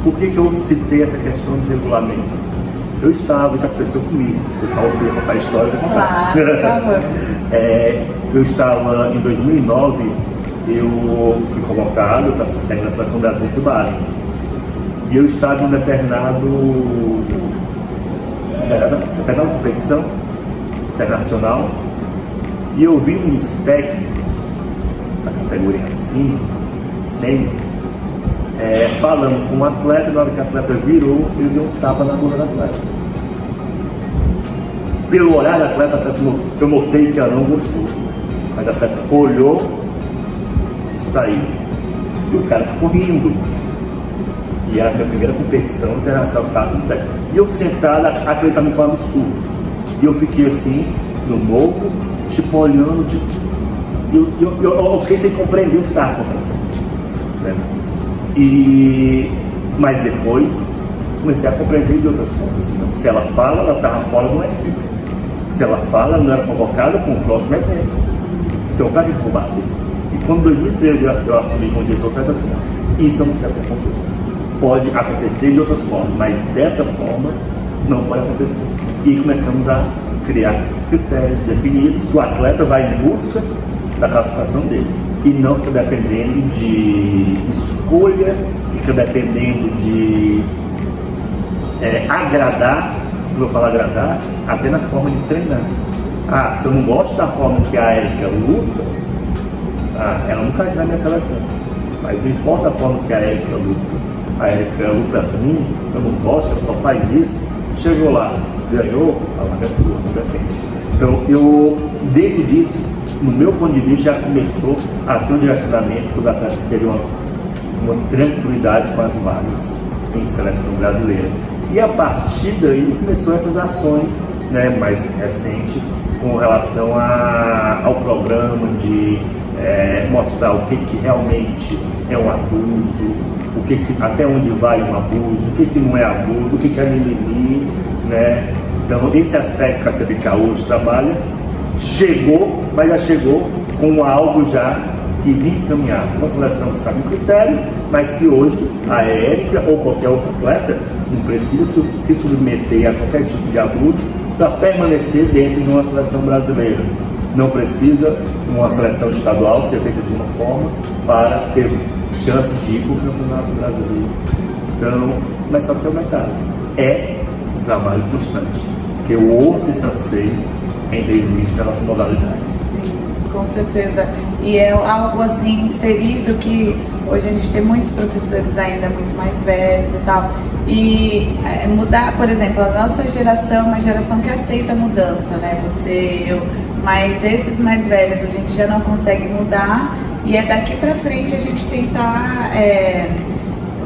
Por que eu citei essa questão de regulamento? Eu estava, isso aconteceu comigo, você falou que ia contar a história, eu vou contar. Claro, por favor. Eu estava, em 2009, eu fui convocado para a seleção brasileira de base. E eu estava em determinada competição internacional e eu vi uns técnicos da categoria acima, sênior, falando com um atleta, na hora que o atleta virou, ele deu um tapa na bunda do atleta. Pelo olhar do atleta, eu notei que ela não gostou, mas a atleta olhou e saiu. E o cara ficou rindo. E era a minha primeira competição internacional do técnico. E eu sentado, aquele também foi um absurdo. E eu fiquei assim, no morro, tipo, olhando, tipo, eu fiquei sem compreender o que estava acontecendo, né? Mas depois comecei a compreender de outras formas. Então, se ela fala, ela estava fora de uma equipe. Se ela fala, ela não era convocada para um próximo evento. Então, para que eu vou bater? E quando em 2013 eu assumi como diretor técnico, assim, isso eu não quero que aconteça. Pode acontecer de outras formas, mas dessa forma não pode acontecer. E começamos a criar critérios definidos que o atleta vai em busca da classificação dele e não fica dependendo de escolha, fica dependendo de agradar, eu vou falar agradar, até na forma de treinar. Se eu não gosto da forma que a Érica luta, ela não faz na minha seleção. Mas não importa a forma que a Érica luta. A Érica luta ruim, eu não gosto, ela só faz isso. Chegou lá, ganhou, a vaga é sua, não depende. Então, dentro disso, no meu ponto de vista, já começou a ter um direcionamento para os atletas terem uma tranquilidade com as vagas em seleção brasileira. E a partir daí começou essas ações, né, mais recentes com relação ao programa de mostrar o que realmente é um abuso, até onde vai um abuso, o que não é abuso, o que é mimimi, né? Então esse aspecto que a CBK hoje trabalha chegou, mas já chegou com algo já que vinha encaminhado. Uma seleção que sabe o critério, mas que hoje a Érica ou qualquer outro atleta não precisa se submeter a qualquer tipo de abuso para permanecer dentro de uma seleção brasileira. Não precisa uma seleção estadual ser feita de uma forma para ter chance de ir para o Campeonato Brasileiro. Então, mas só que é o mercado. É um trabalho constante, porque o osso e sensei ainda existe na nossa modalidade. Sim, com certeza. E é algo assim inserido que hoje a gente tem muitos professores ainda muito mais velhos e tal. E mudar, por exemplo, a nossa geração é uma geração que aceita a mudança, né? Você, eu, mas esses mais velhos a gente já não consegue mudar e é daqui pra frente a gente tentar,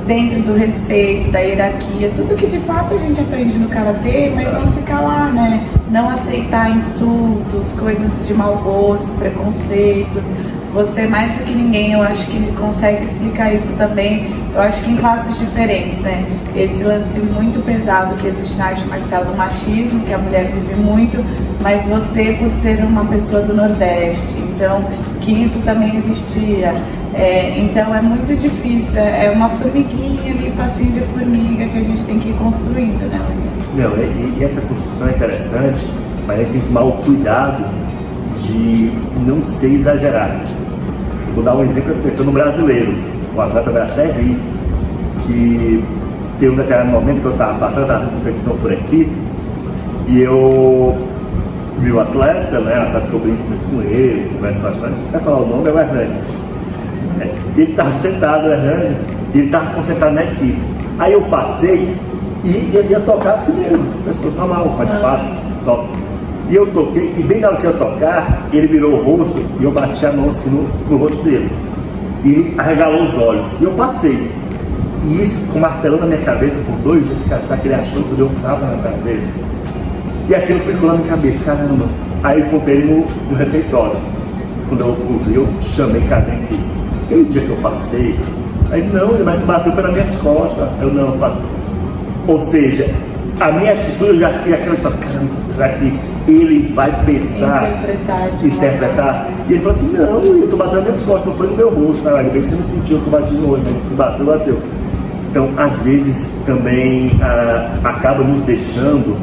dentro do respeito, da hierarquia, tudo que de fato a gente aprende no karatê, mas não se calar, né? Não aceitar insultos, coisas de mau gosto, preconceitos. Você, mais do que ninguém, eu acho que consegue explicar isso também. Eu acho que em classes diferentes, né? Esse lance muito pesado que existe na arte marcial do machismo, que a mulher vive muito, mas você, por ser uma pessoa do Nordeste, então, que isso também existia. Então é muito difícil, é uma formiguinha ali, passinho de formiga que a gente tem que ir construindo, né? Não, e essa construção é interessante, mas a gente tem que tomar o cuidado de não ser exagerado. Eu vou dar um exemplo pensando no brasileiro. O atleta vai até rir que tem um determinado momento que eu estava passando a competição por aqui e eu vi o atleta, né? O atleta que eu brinco com ele, converso bastante, até falar o nome é o Hernani. Ele estava sentado, o Hernani, e ele estava concentrado na equipe. Aí eu passei e ele ia tocar assim mesmo, pessoas normal, pode passar, toca. E eu toquei, e bem na hora que eu tocar, ele virou o rosto e eu bati a mão assim no rosto dele. E ele arregalou os olhos. E eu passei. E isso ficou martelando na minha cabeça por 2 dias, sabe que ele achou que eu dei um tapa na cara dele. E aquilo ficou na minha cabeça, caramba. Aí eu contei ele no refeitório. Quando eu ouvi, eu chamei, cara, vem aqui. Aquele dia que eu passei, aí não, ele vai bater foi nas minhas costas. Eu não, bateu. Ou seja, a minha atitude já fica aquela história, caramba, será que ele vai pensar, interpretar? E ele falou assim, não, eu tô batendo nas minhas costas, não foi no meu rosto, tá? Ele você não sentiu que eu bati no olho, né? Que bateu. Então, às vezes, também acaba nos deixando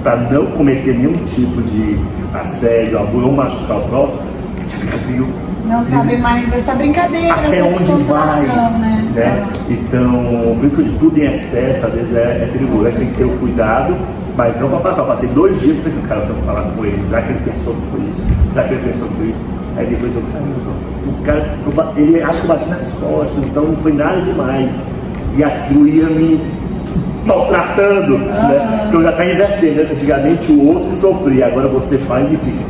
para não cometer nenhum tipo de assédio, abuso ou machucar o próximo, a gente fica meio... Não sabe mais essa brincadeira, até essa onde vai, né? Então, por isso que tudo em excesso, às vezes, é perigoso. A gente tem que ter o cuidado, mas não para passar. Eu passei 2 dias pensando, cara, eu tenho que falar com ele. Será que ele pensou que foi isso? Será que ele pensou que foi isso? Aí depois eu, caramba, ele acha que eu bati nas costas, então não foi nada demais. E aquilo ia me maltratando, né? Porque eu já estava invertendo, né? Antigamente o outro sofria, agora você faz e fica.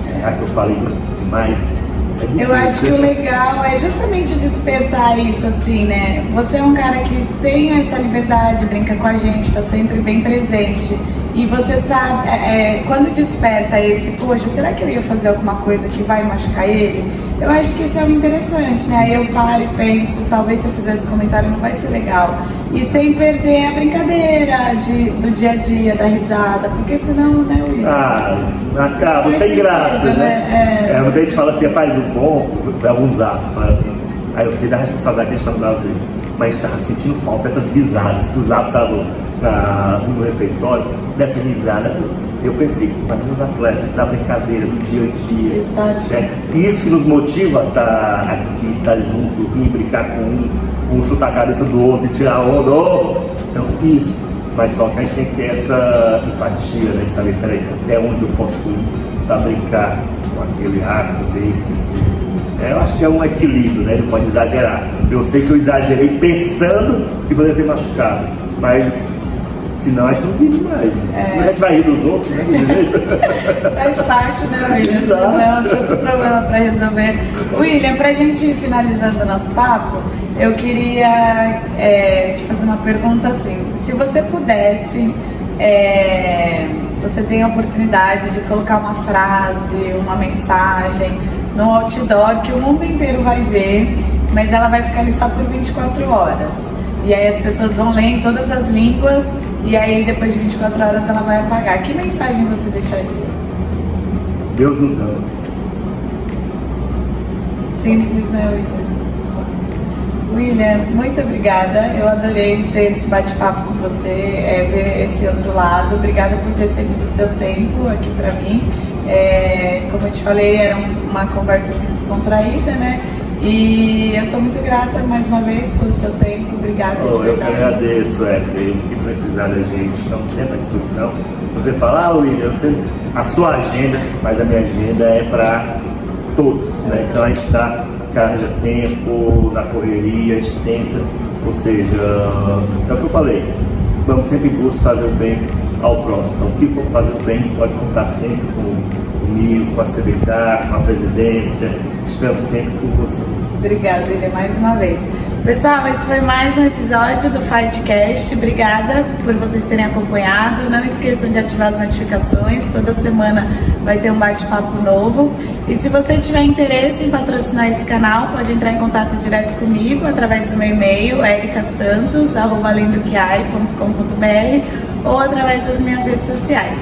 Será que eu falei demais? Eu acho que o legal é justamente despertar isso, assim, né? Você é um cara que tem essa liberdade, brinca com a gente, tá sempre bem presente. E você sabe, quando desperta esse, poxa, será que eu ia fazer alguma coisa que vai machucar ele? Eu acho que isso é o interessante, né? Aí eu paro e penso, talvez se eu fizer esse comentário não vai ser legal. E sem perder a brincadeira do dia a dia, da risada, porque senão, né, Will? Acaba, não tem graça, né? Muita gente fala assim, rapaz, o bom, alguns atos, fala assim, aí eu sei da responsabilidade que a gente está no braço dele, mas estava sentindo falta dessas risadas, que os atos estavam no refeitório, dessa risada. Eu pensei, para os atletas, da brincadeira, do dia a dia, isso que nos motiva a estar aqui, estar junto, e brincar com um chutar a cabeça do outro e tirar a onda, então isso. Mas só que a gente tem que ter essa empatia, né, de saber, peraí, até onde eu posso ir para brincar com aquele ato dele. Eu acho que é um equilíbrio, né? Ele pode exagerar. Eu sei que eu exagerei pensando que poderia ter machucado, mas senão a gente não vive mais. Né? A gente vai rir dos outros, né? Faz parte, né, William? Exato. Não é outro problema para resolver. William, para a gente ir finalizando o nosso papo, eu queria te fazer uma pergunta assim. Se você pudesse, você tem a oportunidade de colocar uma frase, uma mensagem no outdoor que o mundo inteiro vai ver, mas ela vai ficar ali só por 24 horas. E aí as pessoas vão ler em todas as línguas e aí depois de 24 horas ela vai apagar. Que mensagem você deixaria? Deus nos ama. Simples, né, William? William, muito obrigada. Eu adorei ter esse bate-papo com você, ver esse outro lado. Obrigada por ter cedido o seu tempo aqui para mim. Como eu te falei, era uma conversa assim descontraída, né? E eu sou muito grata mais uma vez pelo seu tempo. Obrigada de verdade. Eu que agradeço, o que precisar da gente, estamos sempre à disposição. Você fala, William, a sua agenda, mas a minha agenda é para todos, né? Então a gente está, arranja tempo, na correria, a gente tenta, ou seja, é o que eu falei, vamos sempre em busca de fazer o bem ao próximo. Então, o que for fazer o bem, pode contar sempre comigo, com a CBK, com a presidência, estamos sempre com vocês. Obrigada, William, mais uma vez. Pessoal, esse foi mais um episódio do Fightcast. Obrigada por vocês terem acompanhado. Não esqueçam de ativar as notificações. Toda semana vai ter um bate-papo novo. E se você tiver interesse em patrocinar esse canal, pode entrar em contato direto comigo através do meu e-mail, ericasantos@alendoqueai.com.br ou através das minhas redes sociais.